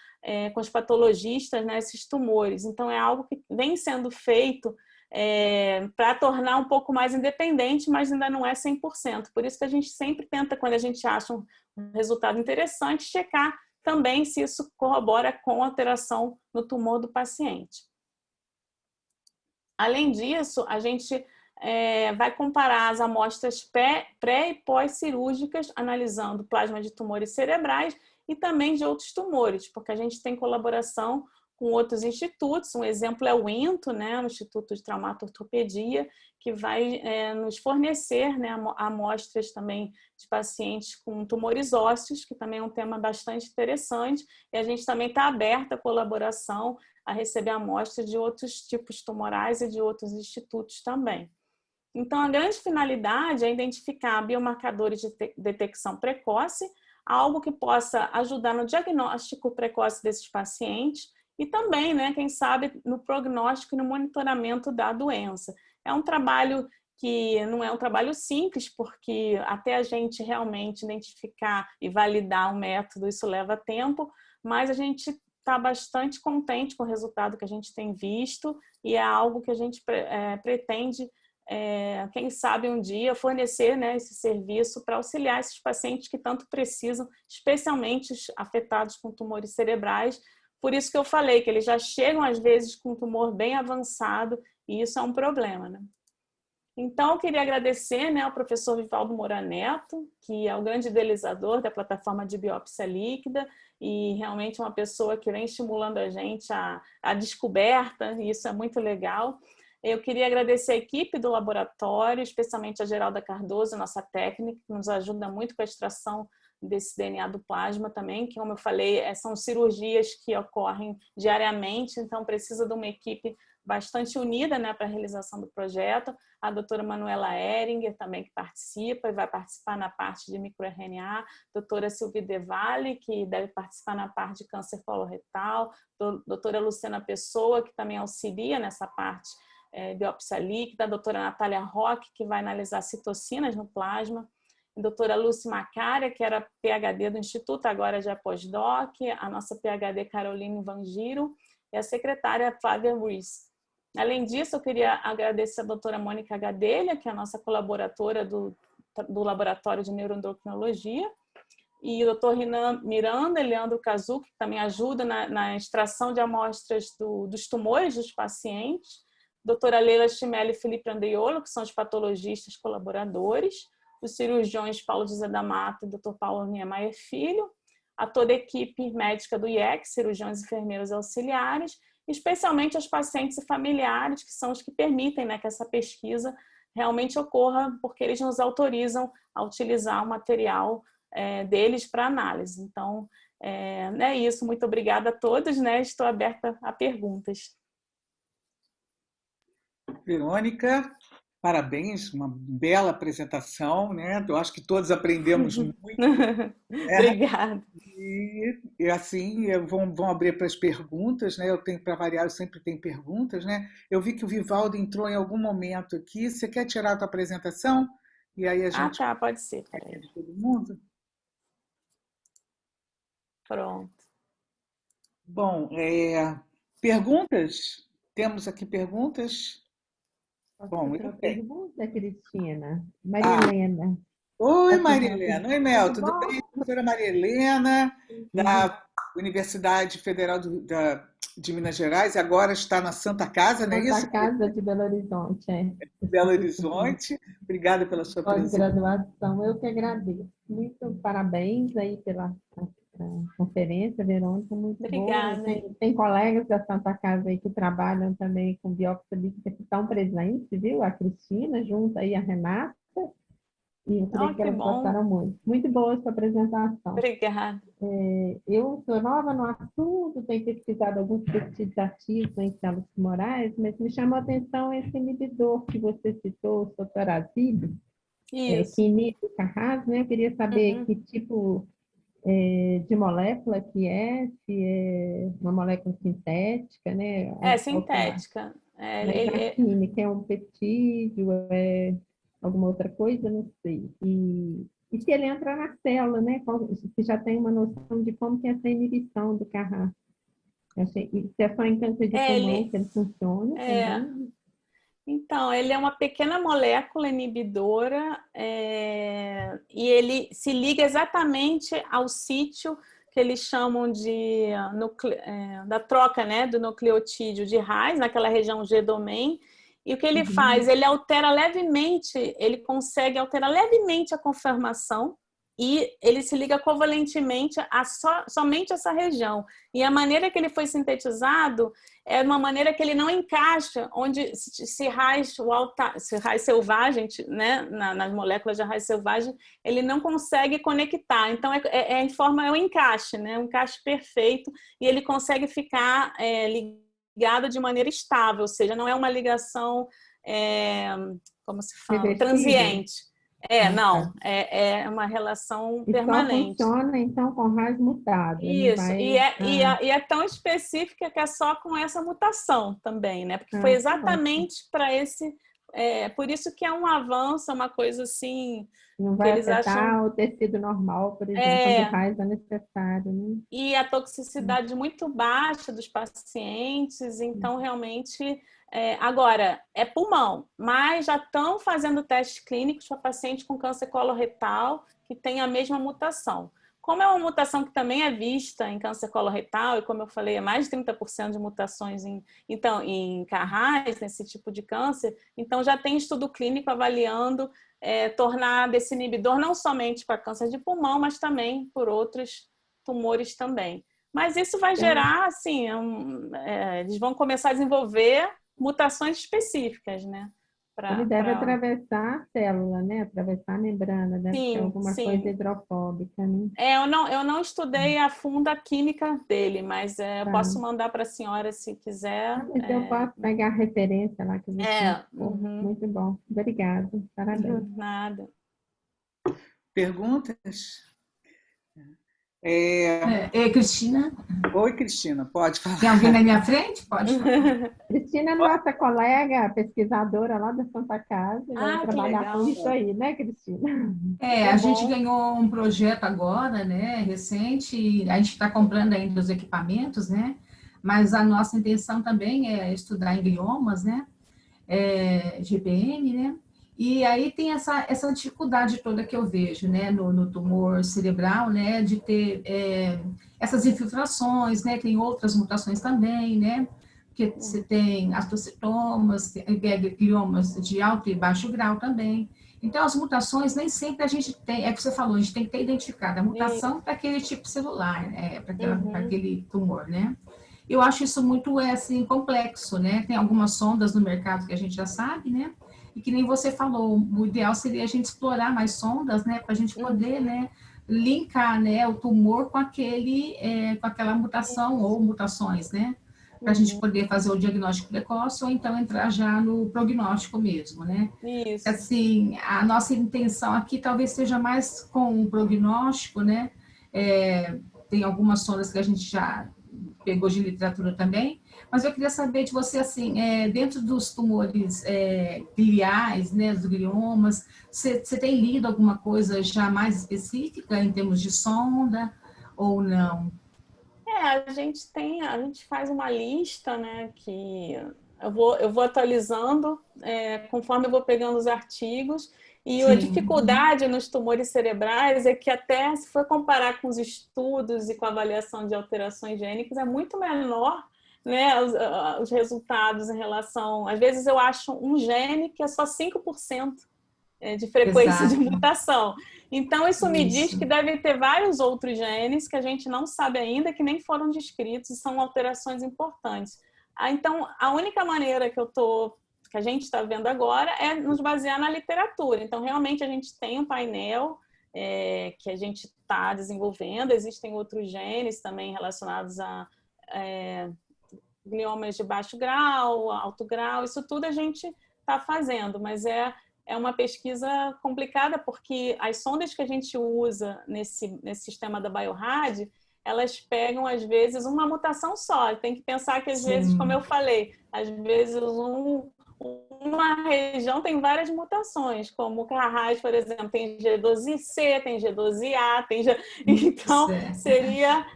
com os patologistas, né, esses tumores. Então, é algo que vem sendo feito para tornar um pouco mais independente, mas ainda não é 100%. Por isso que a gente sempre tenta, quando a gente acha um resultado interessante, checar também se isso corrobora com a alteração no tumor do paciente. Além disso, a gente vai comparar as amostras pré- e pós-cirúrgicas, analisando plasma de tumores cerebrais e também de outros tumores, porque a gente tem colaboração com outros institutos. Um exemplo é o INTO, né, o Instituto de Traumato-Ortopedia, que vai nos fornecer, né, amostras também de pacientes com tumores ósseos, que também é um tema bastante interessante, e a gente também está aberta à colaboração, a receber amostras de outros tipos tumorais e de outros institutos também. Então, a grande finalidade é identificar biomarcadores de detecção precoce, algo que possa ajudar no diagnóstico precoce desses pacientes e também, né, quem sabe, no prognóstico e no monitoramento da doença. É um trabalho que não é um trabalho simples, porque até a gente realmente identificar e validar o método, isso leva tempo, mas a gente está bastante contente com o resultado que a gente tem visto e é algo que a gente pretende, quem sabe um dia, fornecer, né, esse serviço para auxiliar esses pacientes que tanto precisam, especialmente os afetados com tumores cerebrais. Por isso que eu falei que eles já chegam, às vezes, com um tumor bem avançado e isso é um problema, né? Então, eu queria agradecer, né, ao professor Vivaldo Moura Neto, que é o grande idealizador da plataforma de biópsia líquida e realmente uma pessoa que vem estimulando a gente a descoberta, e isso é muito legal. Eu queria agradecer a equipe do laboratório, especialmente a Geralda Cardoso, nossa técnica, que nos ajuda muito com a extração desse DNA do plasma também, que, como eu falei, são cirurgias que ocorrem diariamente, então precisa de uma equipe bastante unida, né, para a realização do projeto. A doutora Manuela Ehringer também que participa e vai participar na parte de microRNA, doutora Silvia Devalle, que deve participar na parte de câncer coloretal, doutora Luciana Pessoa, que também auxilia nessa parte biópsia líquida, a doutora Natália Roque, que vai analisar citocinas no plasma, a doutora Lúcia Macária, que era PhD do Instituto, agora já é pós-doc, a nossa PhD Caroline Van Giro e a secretária Flávia Ruiz. Além disso, eu queria agradecer a doutora Mônica Gadelha, que é a nossa colaboradora do Laboratório de Neuroendocrinologia, e o doutor Renan Miranda e Leandro Cazu, que também ajuda na extração de amostras dos tumores dos pacientes, doutora Leila Chimelli e Felipe Andriolo, que são os patologistas colaboradores, os cirurgiões Paulo José da Mata e doutor Paulo Niemeyer Filho, a toda a equipe médica do IEC, cirurgiões, enfermeiros e auxiliares, especialmente aos pacientes e familiares, que são os que permitem, né, que essa pesquisa realmente ocorra, porque eles nos autorizam a utilizar o material deles para análise. Então, é isso. Muito obrigada a todos, né? Estou aberta a perguntas. Verônica, parabéns, uma bela apresentação, né? Eu acho que todos aprendemos muito. Obrigada. E assim, vão abrir para as perguntas, né? Eu tenho, para variar, eu sempre tenho perguntas, né? Eu vi que o Vivaldo entrou em algum momento aqui. Você quer tirar a tua apresentação? E aí a gente... tá, pode ser. Todo mundo? Pronto. Bom, perguntas? Temos aqui perguntas? Bom, outra pergunta, Cristina. Maria Helena. Oi, Maria Helena. Oi, Mel, tudo bem? Professora Maria Helena, da Universidade Federal de Minas Gerais, e agora está na Santa Casa, não é isso? Santa Casa de Belo Horizonte, Belo Horizonte. Obrigada pela sua presença. Pós-graduação, eu que agradeço. Muito parabéns aí pela conferência, Verônica, muito Obrigada. boa. Tem colegas da Santa Casa aí que trabalham também com biópsia líquida que estão presentes, viu? A Cristina, junto aí a Renata. E eu creio que elas gostaram muito. Muito boa a sua apresentação. Obrigada. Eu sou nova no assunto, tenho pesquisado alguns peptídeos ativos em células tumorais, mas me chamou a atenção esse inibidor que você citou, o sotorazib, que inibe o Carras, né? Eu queria saber que tipo de molécula que se é uma molécula sintética, né? Sintética. Química, é um peptídeo, alguma outra coisa, não sei. E se ele entra na célula, né? Se já tem uma noção de como que é essa inibição do Carras. Se é só em câncer de pulmão que ele funciona também. Então, ele é uma pequena molécula inibidora e ele se liga exatamente ao sítio que eles chamam de da troca, né, do nucleotídeo de Reis, naquela região G-domain. E o que ele faz? Ele altera levemente, ele consegue alterar levemente a conformação e ele se liga covalentemente somente essa região. E a maneira que ele foi sintetizado é uma maneira que ele não encaixa onde se raiz selvagem, né, nas moléculas de raiz selvagem, ele não consegue conectar. Então, é um encaixe, né, um encaixe perfeito, e ele consegue ficar ligado de maneira estável, ou seja, não é uma ligação, como se fala, transiente. Não, é uma relação permanente. Só funciona, então, com raiz mutada. Isso, e é tão específica que é só com essa mutação também, né? Porque foi exatamente para por isso que é um avanço, uma coisa assim, Não que vai eles afetar acham... o tecido normal, por exemplo, quando faz é necessário, né? E a toxicidade muito baixa dos pacientes, então realmente... agora, é pulmão, mas já estão fazendo testes clínicos para paciente com câncer coloretal que tem a mesma mutação. Como é uma mutação que também é vista em câncer coloretal, e como eu falei, é mais de 30% de mutações em Carras, nesse tipo de câncer, então já tem estudo clínico avaliando tornar desse inibidor não somente para câncer de pulmão, mas também por outros tumores também. Mas isso vai gerar, assim, eles vão começar a desenvolver mutações específicas, né? Ele deve atravessar a célula, né? Atravessar a membrana, deve ser alguma coisa hidrofóbica, né? Eu não estudei a fundo a química dele, mas eu posso mandar para a senhora se quiser. Mas eu posso pegar a referência lá que você Muito bom. Obrigada. Parabéns. Nada. Perguntas? Cristina? Oi, Cristina, pode falar. Tem alguém na minha frente? Pode falar. Cristina é nossa colega pesquisadora lá da Santa Casa. Vai trabalhar com isso aí, né, Cristina? A gente ganhou um projeto agora, né, recente. A gente está comprando ainda os equipamentos, né? Mas a nossa intenção também é estudar em gliomas, né? GBM, né? E aí tem essa dificuldade toda que eu vejo, né, no tumor cerebral, né, de ter essas infiltrações, né, tem outras mutações também, né, porque você tem astocitomas, gliomas de alto e baixo grau também. Então, as mutações nem sempre a gente tem, que você falou, a gente tem que ter identificado a mutação para aquele tipo celular, para aquele tumor, né. Eu acho isso muito, assim, complexo, né, tem algumas sondas no mercado que a gente já sabe, né, e que nem você falou, o ideal seria a gente explorar mais sondas, né, para a gente poder, né, linkar, né, o tumor com com aquela mutação ou mutações, né, para a gente poder fazer o diagnóstico precoce ou então entrar já no prognóstico mesmo, né. Isso. Assim, a nossa intenção aqui talvez seja mais com o prognóstico, né, tem algumas sondas que a gente já pegou de literatura também, mas eu queria saber de você, assim, dentro dos tumores gliais, né, dos gliomas, você tem lido alguma coisa já mais específica em termos de sonda ou não? A gente faz uma lista, né, que eu vou atualizando conforme eu vou pegando os artigos. E a dificuldade nos tumores cerebrais é que até se for comparar com os estudos e com a avaliação de alterações gênicas, é muito menor, né, os resultados em relação... Às vezes eu acho um gene que é só 5% de frequência de mutação. Então, isso me diz que deve ter vários outros genes que a gente não sabe ainda, que nem foram descritos e são alterações importantes. Então, a única maneira que a gente está vendo agora é nos basear na literatura. Então, realmente, a gente tem um painel que a gente está desenvolvendo. Existem outros genes também relacionados a gliomas de baixo grau, alto grau. Isso tudo a gente está fazendo, mas é uma pesquisa complicada, porque as sondas que a gente usa nesse sistema da Biorad, elas pegam, às vezes, uma mutação só. Tem que pensar que, às vezes, como eu falei, às vezes uma região tem várias mutações, como o Carras, por exemplo, tem G12C, tem G12A, então seria...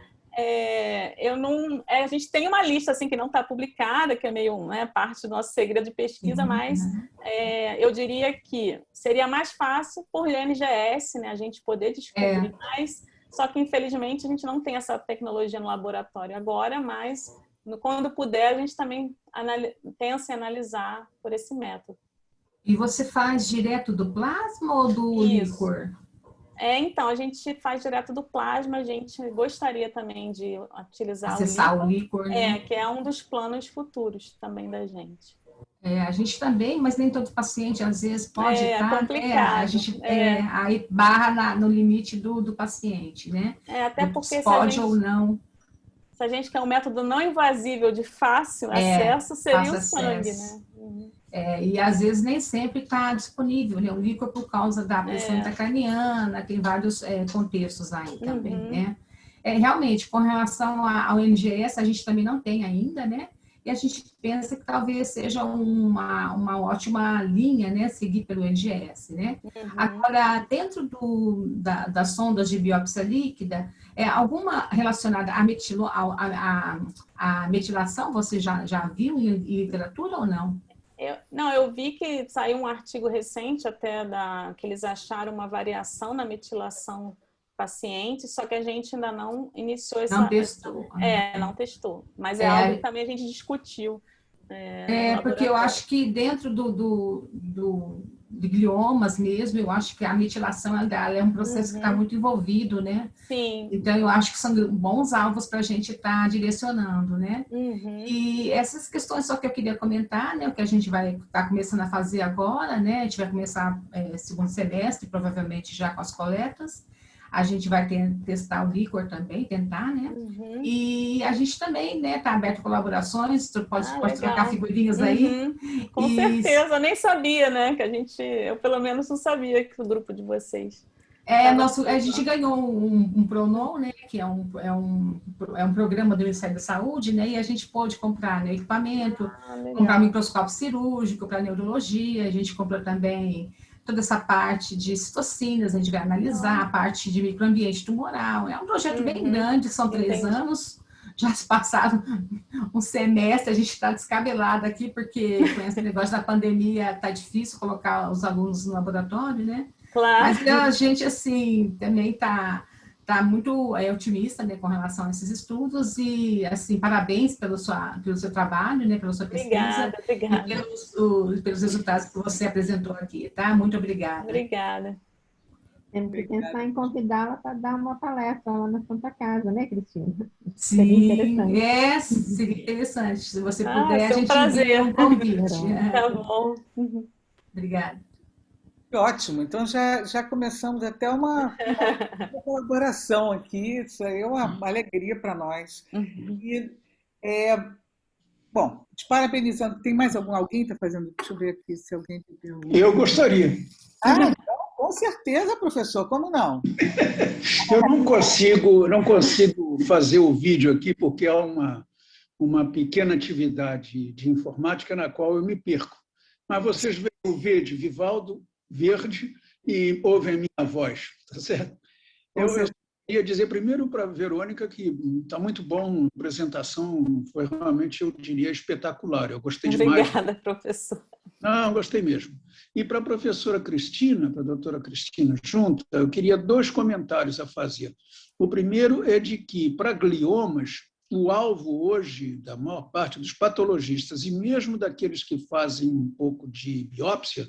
a gente tem uma lista assim que não está publicada, que é meio parte do nosso segredo de pesquisa, mas eu diria que seria mais fácil por NGS, né, a gente poder descobrir mais, só que infelizmente a gente não tem essa tecnologia no laboratório agora, mas quando puder a gente também pensa em analisar por esse método. E você faz direto do plasma ou do líquor? Então, a gente faz direto do plasma, a gente gostaria também de utilizar acessar o líquor, né? Que é um dos planos futuros também da gente. A gente também, mas nem todo paciente às vezes pode estar, complicado. A gente aí barra no limite do paciente, né? Até porque pode ou não. Se a gente quer um método não invasível de fácil acesso, seria o sangue, né? E às vezes nem sempre está disponível, né? O líquor por causa da pressão intracraniana, tem vários contextos aí também, né? Realmente, com relação ao NGS, a gente também não tem ainda, né? e a gente pensa que talvez seja uma ótima linha, né, seguir pelo NGS, né? Agora, dentro das sondas de biópsia líquida, alguma relacionada à metilação, você já viu em literatura ou não? Eu vi que saiu um artigo recente até que eles acharam uma variação na metilação paciente, só que a gente ainda não iniciou Não testou. Não testou. Mas é algo que também a gente discutiu. Porque eu acho que dentro de gliomas mesmo, eu acho que a metilação é um processo que está muito envolvido, né? Sim. Então, eu acho que são bons alvos para a gente estar direcionando, né? E essas questões só que eu queria comentar, né? O que a gente vai estar começando a fazer agora, né? A gente vai começar segundo semestre, provavelmente já com as coletas. A gente vai testar o líquor também, tentar, né? E a gente também, né, tá aberto a colaborações, pode trocar figurinhas aí. Com certeza, eu nem sabia, né? Eu pelo menos não sabia que o grupo de vocês. A gente ganhou um Pronon, né, que é um programa do Ministério da Saúde, né, e a gente pôde comprar, né, equipamento, comprar microscópio cirúrgico para neurologia, a gente comprou também toda essa parte de citocinas, a gente vai analisar a parte de microambiente tumoral. É um projeto bem grande, são 3 anos, já se passaram um semestre, a gente está descabelado aqui, porque com esse negócio da pandemia está difícil colocar os alunos no laboratório, né? Claro. Mas a gente, assim, também está muito otimista, né, com relação a esses estudos e, assim, parabéns pelo seu trabalho, né, pela sua pesquisa. Obrigada. E pelos resultados que você apresentou aqui, tá? Muito obrigada. Obrigada. Temos que pensar em convidá-la para dar uma palestra lá na Santa Casa, né, Cristina? Seria interessante. Se você puder, a gente envia um convite. Tá bom. Obrigada. Ótimo, então já começamos até uma colaboração aqui, isso aí é uma alegria para nós. E, bom, te parabenizando, tem mais alguém está fazendo? Deixa eu ver aqui se alguém tem pergunta. Eu gostaria. Então, com certeza, professor, como não? Eu não consigo fazer o vídeo aqui porque há uma pequena atividade de informática na qual eu me perco. Mas vocês veem o vídeo, Vivaldo Verde, e ouvem a minha voz, tá certo? Eu queria dizer primeiro para a Verônica que está muito bom, a apresentação foi realmente, eu diria, espetacular. Eu gostei demais. Obrigada, professor. Não, gostei mesmo. E para a professora Cristina, para a doutora Cristina Junta, eu queria 2 comentários a fazer. O primeiro é de que, para gliomas, o alvo hoje da maior parte dos patologistas, e mesmo daqueles que fazem um pouco de biópsia,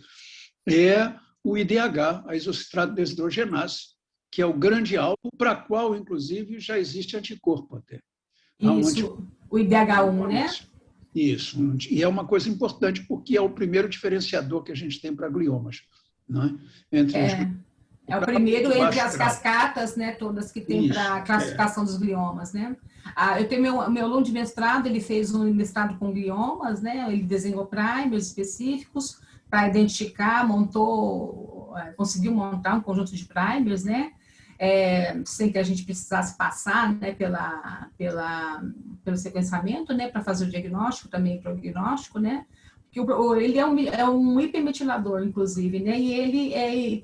é o IDH, a isocitrato desidrogenase, que é o grande alvo, para o qual, inclusive, já existe anticorpo até. Isso, o IDH1, né? Isso, e é uma coisa importante porque é o primeiro diferenciador que a gente tem para gliomas. Não é? É o primeiro entre as cascatas, né, todas que tem para a classificação dos gliomas, né? Eu tenho meu aluno de mestrado, ele fez um mestrado com gliomas, né? Ele desenhou primers específicos para identificar, conseguiu montar um conjunto de primers, né? Sem que a gente precisasse passar, né, pelo sequenciamento, né, para fazer o diagnóstico, também o prognóstico, né? Ele é um hipermetilador, inclusive, né? E ele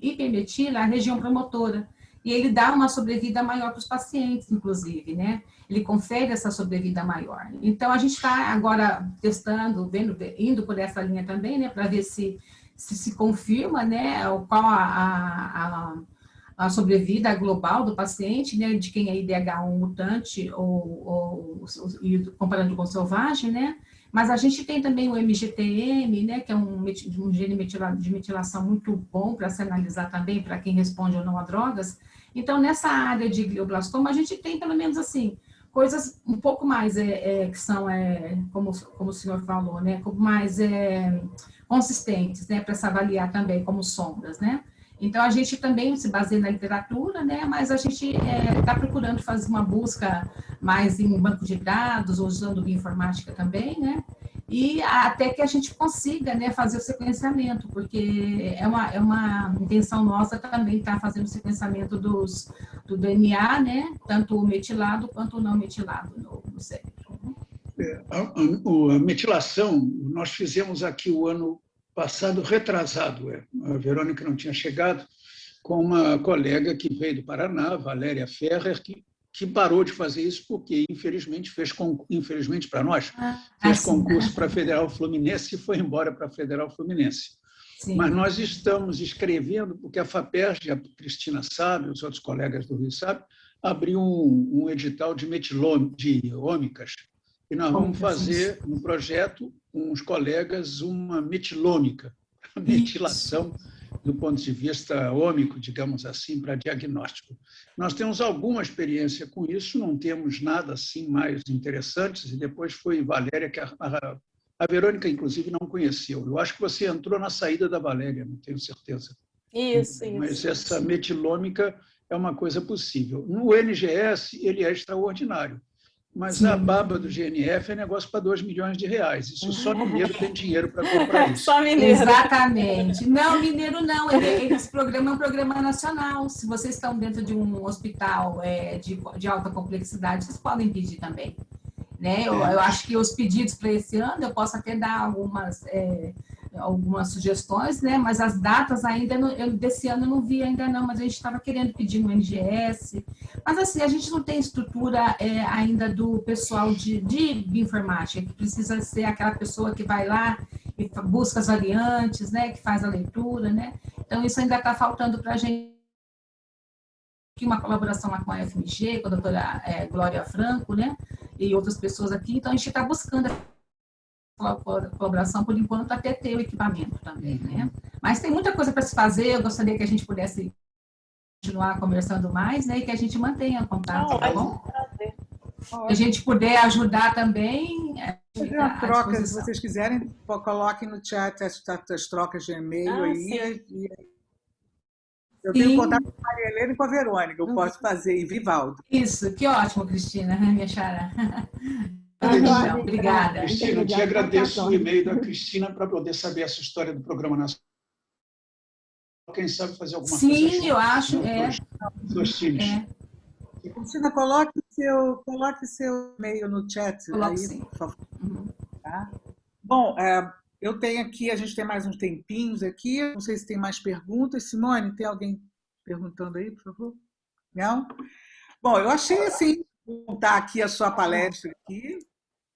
hipermetila a região promotora. E ele dá uma sobrevida maior para os pacientes, inclusive, né? Ele confere essa sobrevida maior. Então, a gente está agora testando, indo por essa linha também, né? Para ver se confirma, né? Qual a sobrevida global do paciente, né? De quem é IDH1 mutante comparando com o selvagem, né? Mas a gente tem também o MGTM, né, que é um gene de metilação muito bom para se analisar também para quem responde ou não a drogas. Então, nessa área de glioblastoma, a gente tem pelo menos assim, coisas um pouco mais que são, como o senhor falou, né, mais consistentes, né, para se avaliar também como sombras, né. Então, a gente também se baseia na literatura, né, mas a gente está procurando fazer uma busca mais em banco de dados, ou usando bioinformática também, né, e até que a gente consiga, né, fazer o sequenciamento, porque é uma intenção nossa também estar fazendo o sequenciamento do DNA, né, tanto o metilado quanto o não metilado no cérebro. A metilação, nós fizemos aqui o ano passado, retrasado, a Verônica não tinha chegado, com uma colega que veio do Paraná, Valéria Ferrer, que parou de fazer isso porque, infelizmente, infelizmente para nós, fez concurso para a Federal Fluminense e foi embora para a Federal Fluminense. Sim. Mas nós estamos escrevendo, porque a FAPERJ, a Cristina sabe, os outros colegas do Rio sabem, abriu um edital de metilômicas, e nós vamos fazer no projeto, com os colegas, uma metilômica, a metilação do ponto de vista ômico, digamos assim, para diagnóstico. Nós temos alguma experiência com isso, não temos nada assim mais interessantes, e depois foi Valéria, que a Verônica, inclusive, não conheceu. Eu acho que você entrou na saída da Valéria, não tenho certeza. Isso. Mas essa metilômica é uma coisa possível. No NGS, ele é extraordinário, mas Sim. a baba do GNF é negócio para R$2 milhões. Isso só mineiro tem dinheiro para comprar isso. Só mineiro. Exatamente. Não, mineiro não. Esse programa é um programa nacional. Se vocês estão dentro de um hospital de alta complexidade, vocês podem pedir também. Né? Eu acho que os pedidos para esse ano, eu posso até dar algumas sugestões, né? Mas as datas ainda, desse ano eu não vi ainda não, mas a gente estava querendo pedir no NGS. Mas assim, a gente não tem estrutura ainda do pessoal de bioinformática, que precisa ser aquela pessoa que vai lá e busca as variantes, né? Que faz a leitura, né? Então, isso ainda está faltando para a gente. Uma colaboração lá com a FMG, com a doutora Glória Franco, né? E outras pessoas aqui. Então, a gente está buscando a colaboração, por enquanto, até ter o equipamento também, né? Mas tem muita coisa para se fazer, eu gostaria que a gente pudesse continuar conversando mais, né? E que a gente mantenha contato, tá bom? Se a gente puder ajudar também... Fazer troca, se vocês quiserem, coloquem no chat as trocas de e-mail aí. Eu tenho contato com a Maria Helena e com a Verônica, eu posso fazer, e Vivaldo. Isso, que ótimo, Cristina, minha xará. Obrigada. Cristina, eu te agradeço o e-mail da Cristina para poder saber essa história do Programa Nacional. Quem sabe fazer alguma coisa. Sim, eu acho. Dois times. Cristina, coloque seu e-mail no chat. Coloque, aí, sim. por favor. Tá? Bom, eu tenho aqui, a gente tem mais uns tempinhos aqui. Não sei se tem mais perguntas. Simone, tem alguém perguntando aí, por favor? Não? Bom, eu achei assim, vou contar aqui a sua palestra aqui.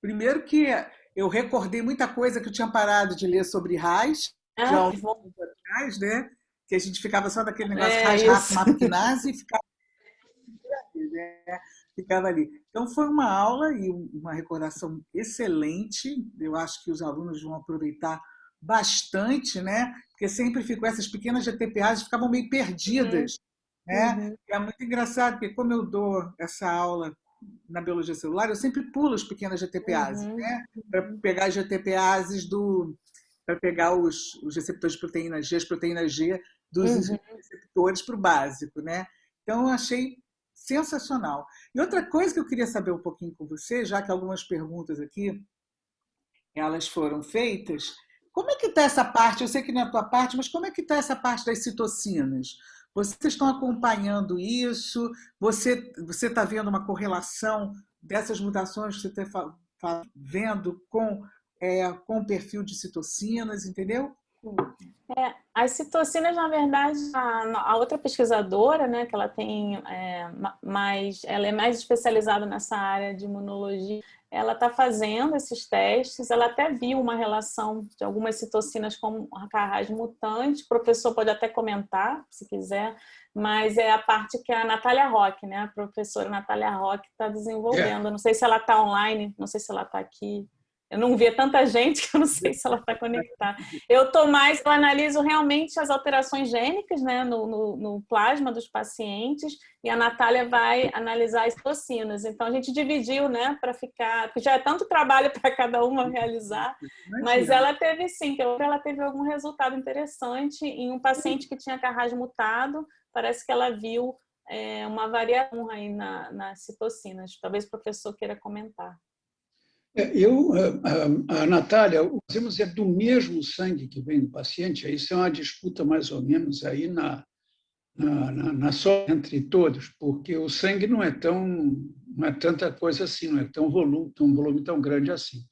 Primeiro que eu recordei muita coisa que eu tinha parado de ler sobre Reis, já há uns anos atrás, né? Que a gente ficava só daquele negócio Reis, raça, mapa, ginásio, e ficava ali. Então, foi uma aula e uma recordação excelente. Eu acho que os alunos vão aproveitar bastante, né? Porque sempre ficam essas pequenas GTPAs, ficavam meio perdidas. Né? É muito engraçado, porque como eu dou essa aula na biologia celular, eu sempre pulo as pequenas GTPases, né? Para pegar as GTPases para pegar os receptores de proteína G, as proteínas G dos receptores para o básico, né? Então, eu achei sensacional. E outra coisa que eu queria saber um pouquinho com você, já que algumas perguntas aqui, elas foram feitas, como é que está essa parte? Eu sei que não é a tua parte, mas como é que está essa parte das citocinas? Vocês estão acompanhando isso? Você está vendo uma correlação dessas mutações que você está vendo com o perfil de citocinas, entendeu? As citocinas, na verdade, a outra pesquisadora, né, que ela tem ela é mais especializada nessa área de imunologia, ela está fazendo esses testes, ela até viu uma relação de algumas citocinas com a Carras mutante, o professor pode até comentar, se quiser, mas é a parte que a Natália Roque, né, a professora Natália Roque está desenvolvendo. Não sei se ela está online, não sei se ela está aqui. Eu não via tanta gente que eu não sei se ela está conectada. Eu analiso realmente as alterações gênicas, né, no plasma dos pacientes, e a Natália vai analisar as citocinas. Então, a gente dividiu, né, para ficar... Porque já é tanto trabalho para cada uma realizar, mas ela teve sim, ela teve algum resultado interessante em um paciente que tinha Carras mutado, parece que ela viu uma variação aí nas citocinas. Talvez o professor queira comentar. A Natália, o temos é do mesmo sangue que vem do paciente, isso é uma disputa mais ou menos aí entre todos, porque o sangue não é tanta coisa assim, não é um volume tão grande assim.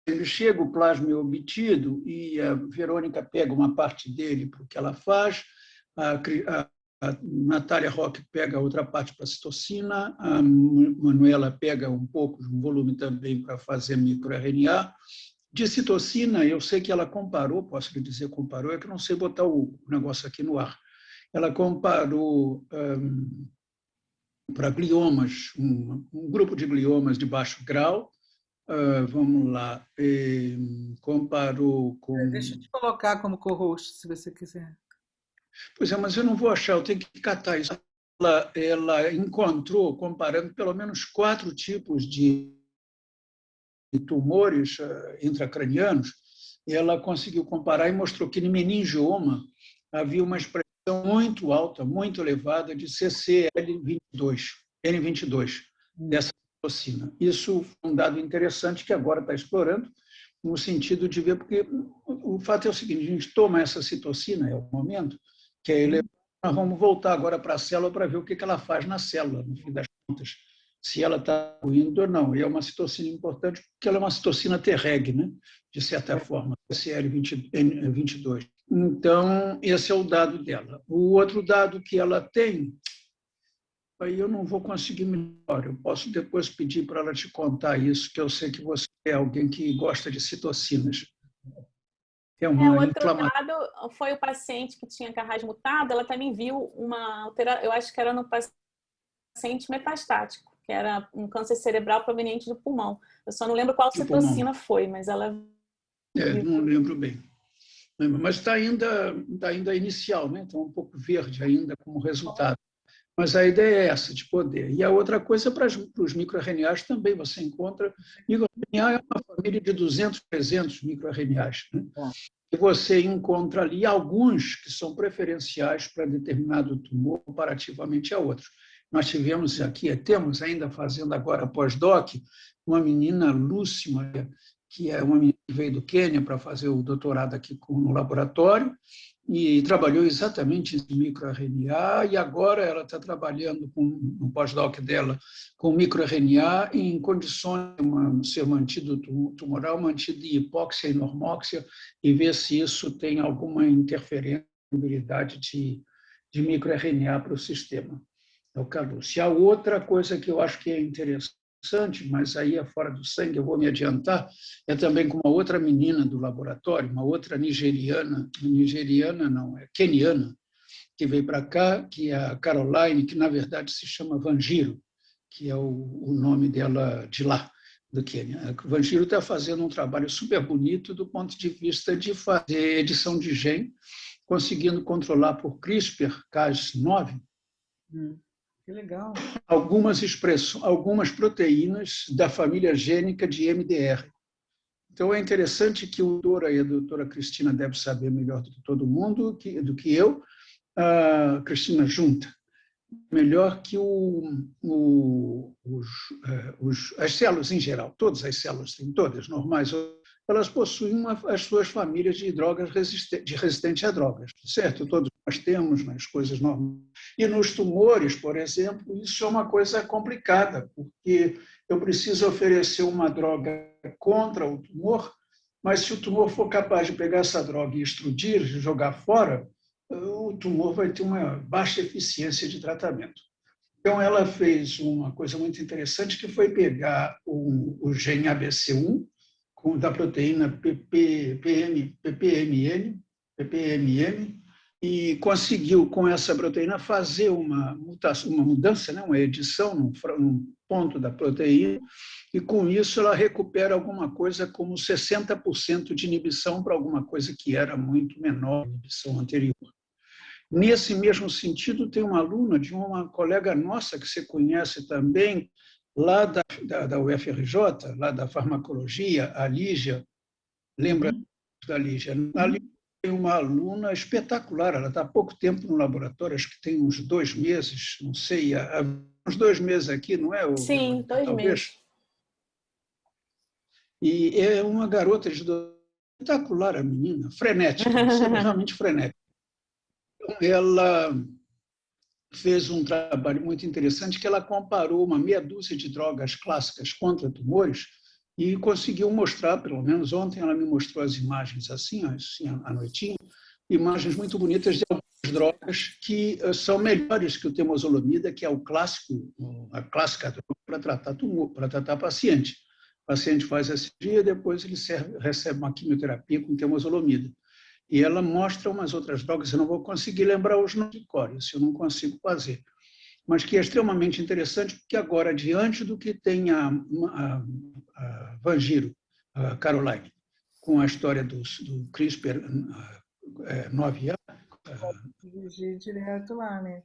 Ele chega, o plasma é obtido e a Verônica pega uma parte dele para o que ela faz, a Natália Roque pega a outra parte para a citocina, a Manuela pega um pouco, um volume também para fazer microRNA. De citocina, eu sei que ela comparou, posso lhe dizer comparou, é que não sei botar o negócio aqui no ar. Ela comparou para gliomas, um grupo de gliomas de baixo grau, vamos lá, comparou com... Deixa eu te colocar como co-host, se você quiser. Pois é, mas eu não vou achar, eu tenho que catar isso. Ela encontrou, comparando pelo menos 4 tipos de tumores intracranianos, e ela conseguiu comparar e mostrou que no meningioma havia uma expressão muito alta, muito elevada de N22, dessa citocina. Isso é um dado interessante que agora está explorando, no sentido de ver, porque o fato é o seguinte, a gente toma essa citocina, é o momento, que é elevada, nós vamos voltar agora para a célula para ver o que ela faz na célula, no fim das contas, se ela está ruindo ou não. E é uma citocina importante, porque ela é uma citocina Treg, né? De certa forma, CL22. Então, esse é o dado dela. O outro dado que ela tem, aí eu não vou conseguir melhor, eu posso depois pedir para ela te contar isso, que eu sei que você é alguém que gosta de citocinas. É uma outro inflamação. dado foi o paciente que tinha Carras mutado, ela também viu uma alteração, eu acho que era no paciente metastático, que era um câncer cerebral proveniente do pulmão. Eu só não lembro qual citocina foi, mas ela... não lembro bem. Mas está ainda inicial, né? Está um pouco verde ainda como resultado. Mas a ideia é essa, de poder. E a outra coisa, para os microRNAs também você encontra. MicroRNA é uma família de 200, 300 microRNAs. Né? E você encontra ali alguns que são preferenciais para determinado tumor comparativamente a outros. Nós temos ainda fazendo agora pós-doc, uma menina Lúcima, que é uma menina que veio do Quênia para fazer o doutorado aqui no laboratório, e trabalhou exatamente em microRNA, e agora ela está trabalhando no pós-doc dela com microRNA em condições de ser mantido tumoral, mantido de hipóxia e normóxia, e ver se isso tem alguma interferência na habilidade de microRNA para o sistema. É o Caluce. A outra coisa que eu acho que é interessante, mas aí é fora do sangue, eu vou me adiantar, é também com uma outra menina do laboratório, uma outra queniana, que veio para cá, que é a Caroline, que na verdade se chama Vanjiro, que é o nome dela de lá, do Quênia. A Vanjiro está fazendo um trabalho super bonito do ponto de vista de fazer edição de gene, conseguindo controlar por CRISPR-Cas9, que legal. Algumas proteínas da família gênica de MDR. Então, é interessante que o doutor e a doutora Cristina deve saber melhor do que todo mundo, do que eu, a Cristina junta, melhor que as células em geral, todas as células, tem todas, normais, elas possuem as suas famílias de drogas resistentes a drogas, certo? Todos nós temos nas coisas normais. E nos tumores, por exemplo, isso é uma coisa complicada, porque eu preciso oferecer uma droga contra o tumor, mas se o tumor for capaz de pegar essa droga e explodir, jogar fora, o tumor vai ter uma baixa eficiência de tratamento. Então, ela fez uma coisa muito interessante, que foi pegar o gene ABC1, da proteína PPMN, e conseguiu, com essa proteína, fazer uma mudança, né, uma edição num ponto da proteína, e com isso ela recupera alguma coisa como 60% de inibição para alguma coisa que era muito menor, a inibição anterior. Nesse mesmo sentido, tem uma aluna de uma colega nossa que você conhece também, lá da UFRJ, lá da farmacologia, a Lígia, lembra da Lígia? A Lígia tem uma aluna espetacular, ela está há pouco tempo no laboratório, acho que tem uns 2 meses, não sei, há uns 2 meses aqui, não é? Sim, 2 meses. E é uma garota espetacular, a menina, frenética, realmente frenética. Ela fez um trabalho muito interessante que ela comparou uma meia dúzia de drogas clássicas contra tumores e conseguiu mostrar, pelo menos ontem ela me mostrou as imagens assim à noitinha, imagens muito bonitas de algumas drogas que são melhores que o temozolomida, que é o clássico, a clássica droga para tratar tumor, para tratar paciente. O paciente faz a cirurgia, depois ele recebe uma quimioterapia com temozolomida. E ela mostra umas outras drogas, eu não vou conseguir lembrar os nomes de cor, isso eu não consigo fazer, mas que é extremamente interessante, porque agora, diante do que tem a Vangiro, a Caroline, com a história do CRISPR-9A, dirigir direto lá, né?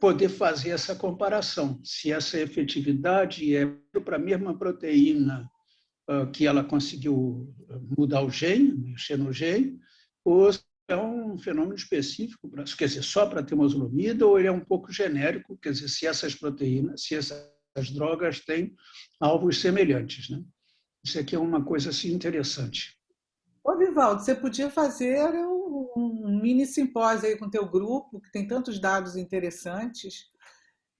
poder fazer essa comparação, se essa efetividade é para a mesma proteína que ela conseguiu mudar o gene, mexer no gene, ou é um fenômeno específico, quer dizer, só para temozolomida, ou ele é um pouco genérico, quer dizer, se essas proteínas, se essas drogas têm alvos semelhantes, né? Isso aqui é uma coisa assim interessante. Ô, Vivaldo, você podia fazer um mini simpósio aí com o teu grupo, que tem tantos dados interessantes,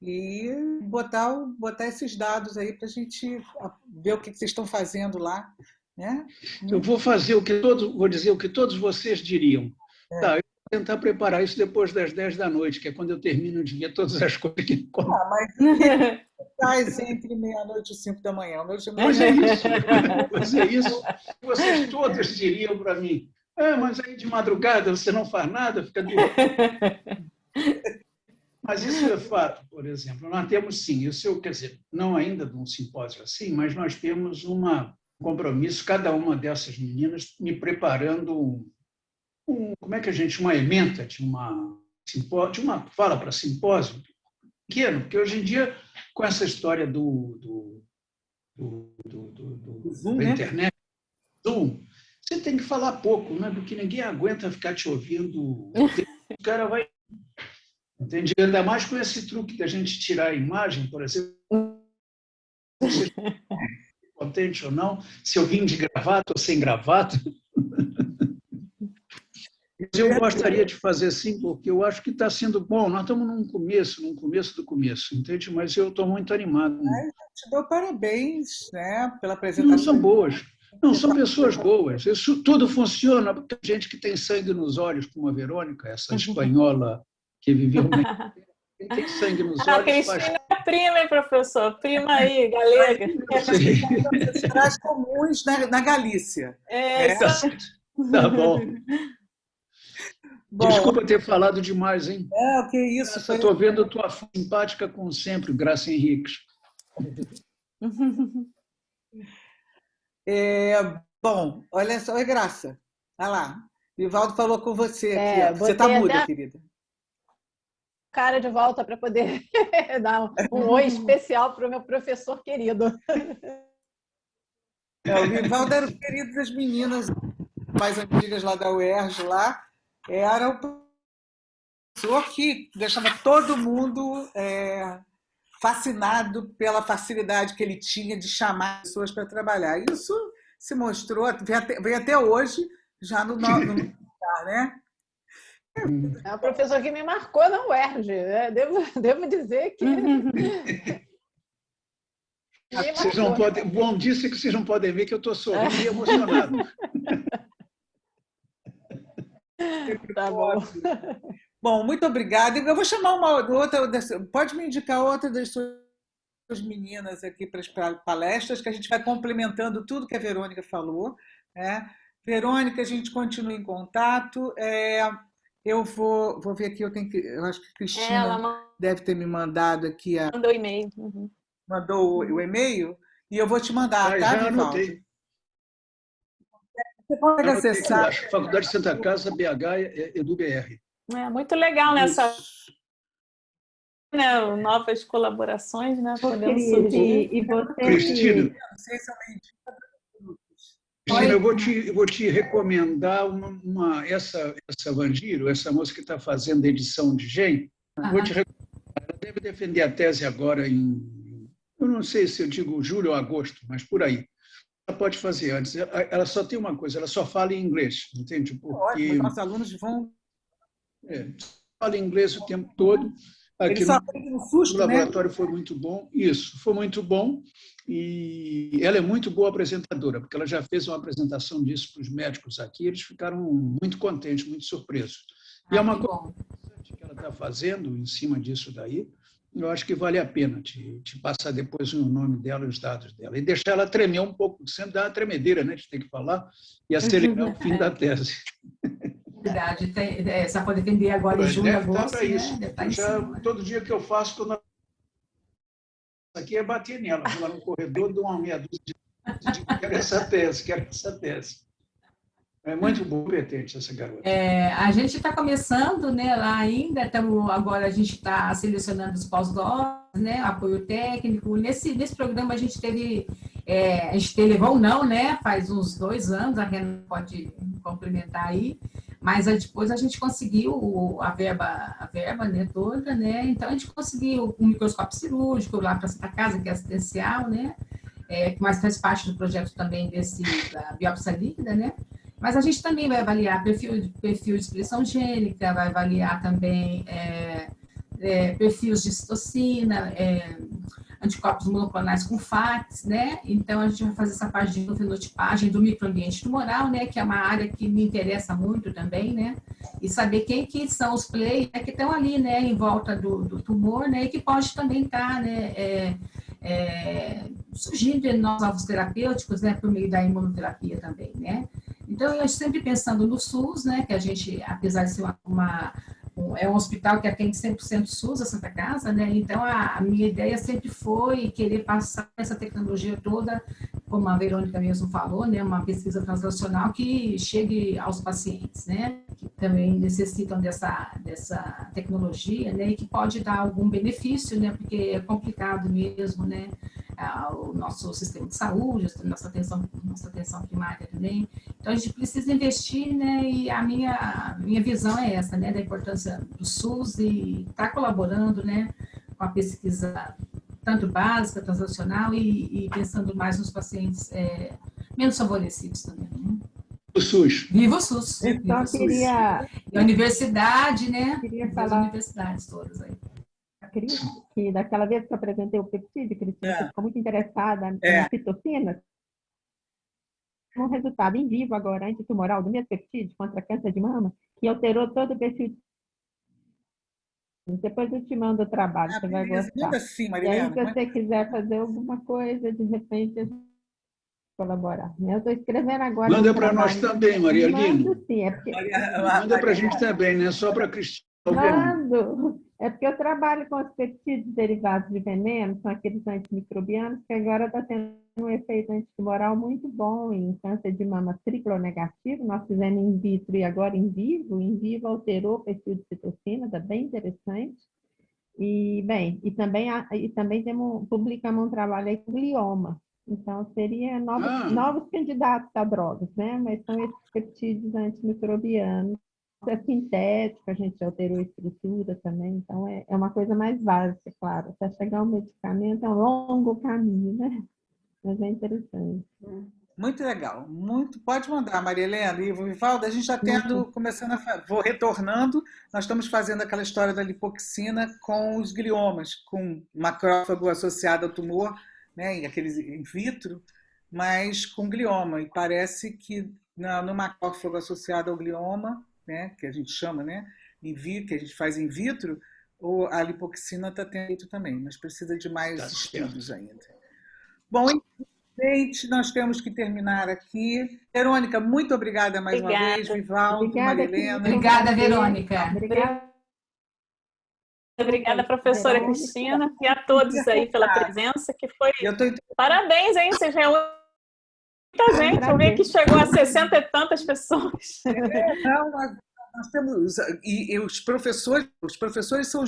e botar esses dados aí para a gente ver o que vocês estão fazendo lá, né? Eu vou dizer o que todos vocês diriam. Tá, eu vou tentar preparar isso depois das 10 da noite, que é quando eu termino de ver todas as coisas que mas faz entre meia-noite e 5 da manhã. O meu de manhã. Mas é isso. Vocês todos diriam para mim, mas aí de madrugada você não faz nada, fica dormindo. Mas isso é fato, por exemplo. Nós temos, sim, quer dizer, não ainda de um simpósio assim, mas nós temos um compromisso, cada uma dessas meninas me preparando como é que a gente, uma ementa de uma fala para simpósio pequeno, porque hoje em dia, com essa história da internet, Zoom, você tem que falar pouco, né? Porque ninguém aguenta ficar te ouvindo. O cara vai... Entende? Ainda mais com esse truque da gente tirar a imagem, por exemplo, se contente ou não, se eu vim de gravata ou sem gravata. Eu gostaria de fazer assim, porque eu acho que está sendo bom. Nós estamos num começo do começo, entende? Mas eu estou muito animado. Te dou parabéns, né, pela apresentação. Não são boas. Não, são pessoas boas. Isso tudo funciona porque a gente que tem sangue nos olhos, como a Verônica, essa espanhola que viveu quem tem sangue nos olhos. Cristina é prima, hein, professor? Prima aí, galega. Traz comuns na Galícia. Tá bom. Desculpa ter falado demais, hein? O que é isso? Estou vendo tua simpática como sempre, Graça Henriques. Bom, olha só, Graça. Olha lá. Vivaldo falou com você aqui. Você está muda, querida. Cara de volta para poder dar um oi especial para o meu professor querido. O Vivaldo era o querido das meninas mais antigas lá da UERJ, lá. Era o professor que deixava todo mundo fascinado pela facilidade que ele tinha de chamar pessoas para trabalhar. Isso se mostrou, vem até hoje, já no lugar, né? É um professor que me marcou na UERJ, né? Devo dizer que... Vocês não podem, bom disso é que vocês não podem ver que eu estou sorrindo e emocionado. Tá bom. Bom, muito obrigada. Eu vou chamar uma outra, pode me indicar outra das suas meninas aqui para as palestras, que a gente vai complementando tudo que a Verônica falou, né? Verônica, a gente continua em contato. Eu vou ver aqui, eu acho que a Cristina deve ter me mandado aqui. Mandou e-mail. Mandou o e-mail? E eu vou te mandar, tá, Vivaldo? Você pode acessar. Faculdade de Santa Casa, BH, EduBR. Muito legal nessa novas colaborações, né? Podendo surgir. E você, Cristina, eu vou te recomendar essa Vangiro, essa moça que está fazendo edição de GEM. Vou te recomendar. Ela deve defender a tese agora eu não sei se eu digo julho ou agosto, mas por aí. Ela pode fazer antes. Ela só tem uma coisa, ela só fala em inglês, entende? Porque nossos alunos vão... fala inglês o tempo todo Ele só fez um susto, o laboratório, né? Foi muito bom. Isso, foi muito bom. E ela é muito boa apresentadora, porque ela já fez uma apresentação disso para os médicos aqui, eles ficaram muito contentes, muito surpresos. E é uma coisa interessante que ela está fazendo em cima disso daí. Eu acho que vale a pena te passar depois o nome dela e os dados dela. E deixar ela tremer um pouco, sempre dá uma tremedeira, né? De ter que falar e acelerar o fim da tese. Verdade, só pode atender agora em julho, agosto. Isso. Né? Todo dia que eu faço, quando aqui é bater nela, lá no corredor, dou uma meia dúzia de quero essa tese. É muito competente essa garota. A gente está começando, né, lá ainda, agora a gente está selecionando os pós-docs, né, apoio técnico. Nesse programa a gente teve, levou ou não, né, faz uns 2 anos, a Renan pode complementar aí, mas depois a gente conseguiu a verba né, toda, né, então a gente conseguiu um microscópio cirúrgico lá para Santa Casa, que é assistencial, né, que mais faz parte do projeto também da biópsia líquida, né. Mas a gente também vai avaliar perfil de expressão gênica, vai avaliar também perfis de citocina, anticorpos monoclonais com FACS, né? Então, a gente vai fazer essa parte de fenotipagem do microambiente tumoral, né? Que é uma área que me interessa muito também, né? E saber quem que são os players que estão ali, né? Em volta do tumor, né? E que pode também estar, né? Surgindo novos alvos terapêuticos, né? Por meio da imunoterapia também, né? Então, eu sempre pensando no SUS, né, que a gente, apesar de ser um hospital que atende 100% SUS, a Santa Casa, né, então a minha ideia sempre foi querer passar essa tecnologia toda, como a Verônica mesmo falou, né, uma pesquisa translacional que chegue aos pacientes, né, que também necessitam dessa tecnologia, né, e que pode dar algum benefício, né, porque é complicado mesmo, né, o nosso sistema de saúde, nossa atenção primária também. Então, a gente precisa investir, né, e a minha visão é essa, né, da importância do SUS e estar colaborando, né, com a pesquisa tanto básica, translacional e pensando mais nos pacientes menos favorecidos também, né? O SUS. Viva o SUS! Então, Viva o SUS. E a universidade, né? Queria falar... As universidades todas aí. Que daquela vez que eu apresentei o peptídeo, Cristina, você ficou muito interessada em citocinas. Um resultado em vivo agora, antitumoral, do mesmo peptídeo contra câncer de mama, que alterou todo o perfil. Depois eu te mando o trabalho, você vai gostar. Assim, e aí, se você quiser fazer alguma coisa, de repente, a gente colaborar. Eu estou escrevendo agora. Manda para nós também, Maria Lino. Mando, sim. Manda para a gente também, não é só para a Cristina. Mando. É porque eu trabalho com os peptídeos derivados de veneno, são aqueles antimicrobianos, que agora está tendo um efeito antitumoral muito bom em câncer de mama triplo negativo. Nós fizemos in vitro e agora em vivo. Em vivo alterou o perfil de citocina, está bem interessante. E também publicamos um trabalho aí com glioma. Então, seria novos candidatos a drogas, né? Mas são esses peptídeos antimicrobianos. É sintético, a gente alterou a estrutura também, então é uma coisa mais básica, claro. Até chegar ao medicamento é um longo caminho, né? Mas é interessante. Muito legal, pode mandar, Maria Helena e Vivaldo, a gente já vou retornando, nós estamos fazendo aquela história da lipoxina com os gliomas, com macrófago associado ao tumor, né, aqueles in vitro, mas com glioma, e parece que no macrófago associado ao glioma, né, que a gente chama, né, que a gente faz in vitro, a lipoxina está tendo também, mas precisa de mais estudos ainda. Bom, gente, nós temos que terminar aqui. Verônica, muito obrigada mais uma vez. Vivaldo, Maria Helena. Obrigada, Verônica. Obrigada, professora Cristina, e a todos aí pela presença, que foi... Parabéns, hein? Vocês reúnem muita gente. Eu vi que chegou a 60 e tantas pessoas. Nós temos... E os professores são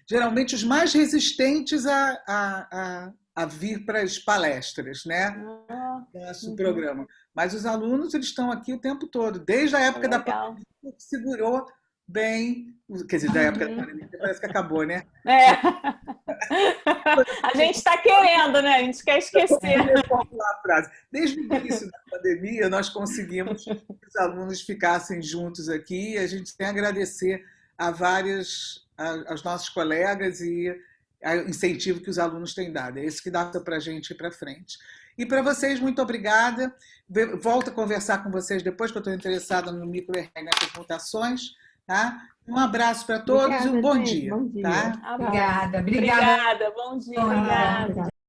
geralmente os mais resistentes a vir para as palestras, né? Do nosso programa. Mas os alunos, eles estão aqui o tempo todo, desde a época da pandemia, que segurou bem, quer dizer, da época da pandemia, parece que acabou, né? A gente está querendo, né? A gente quer esquecer. A frase. Desde o início da pandemia, nós conseguimos que os alunos ficassem juntos aqui, e a gente tem a agradecer a aos nossos colegas e o incentivo que os alunos têm dado. É isso que dá para a gente ir para frente. E para vocês, muito obrigada. Volto a conversar com vocês depois, que eu estou interessada no micro-RH nessas mutações. Tá? Um abraço para todos e um bom dia. Bom dia. Tá? Obrigada. Obrigada, bom dia. Obrigada.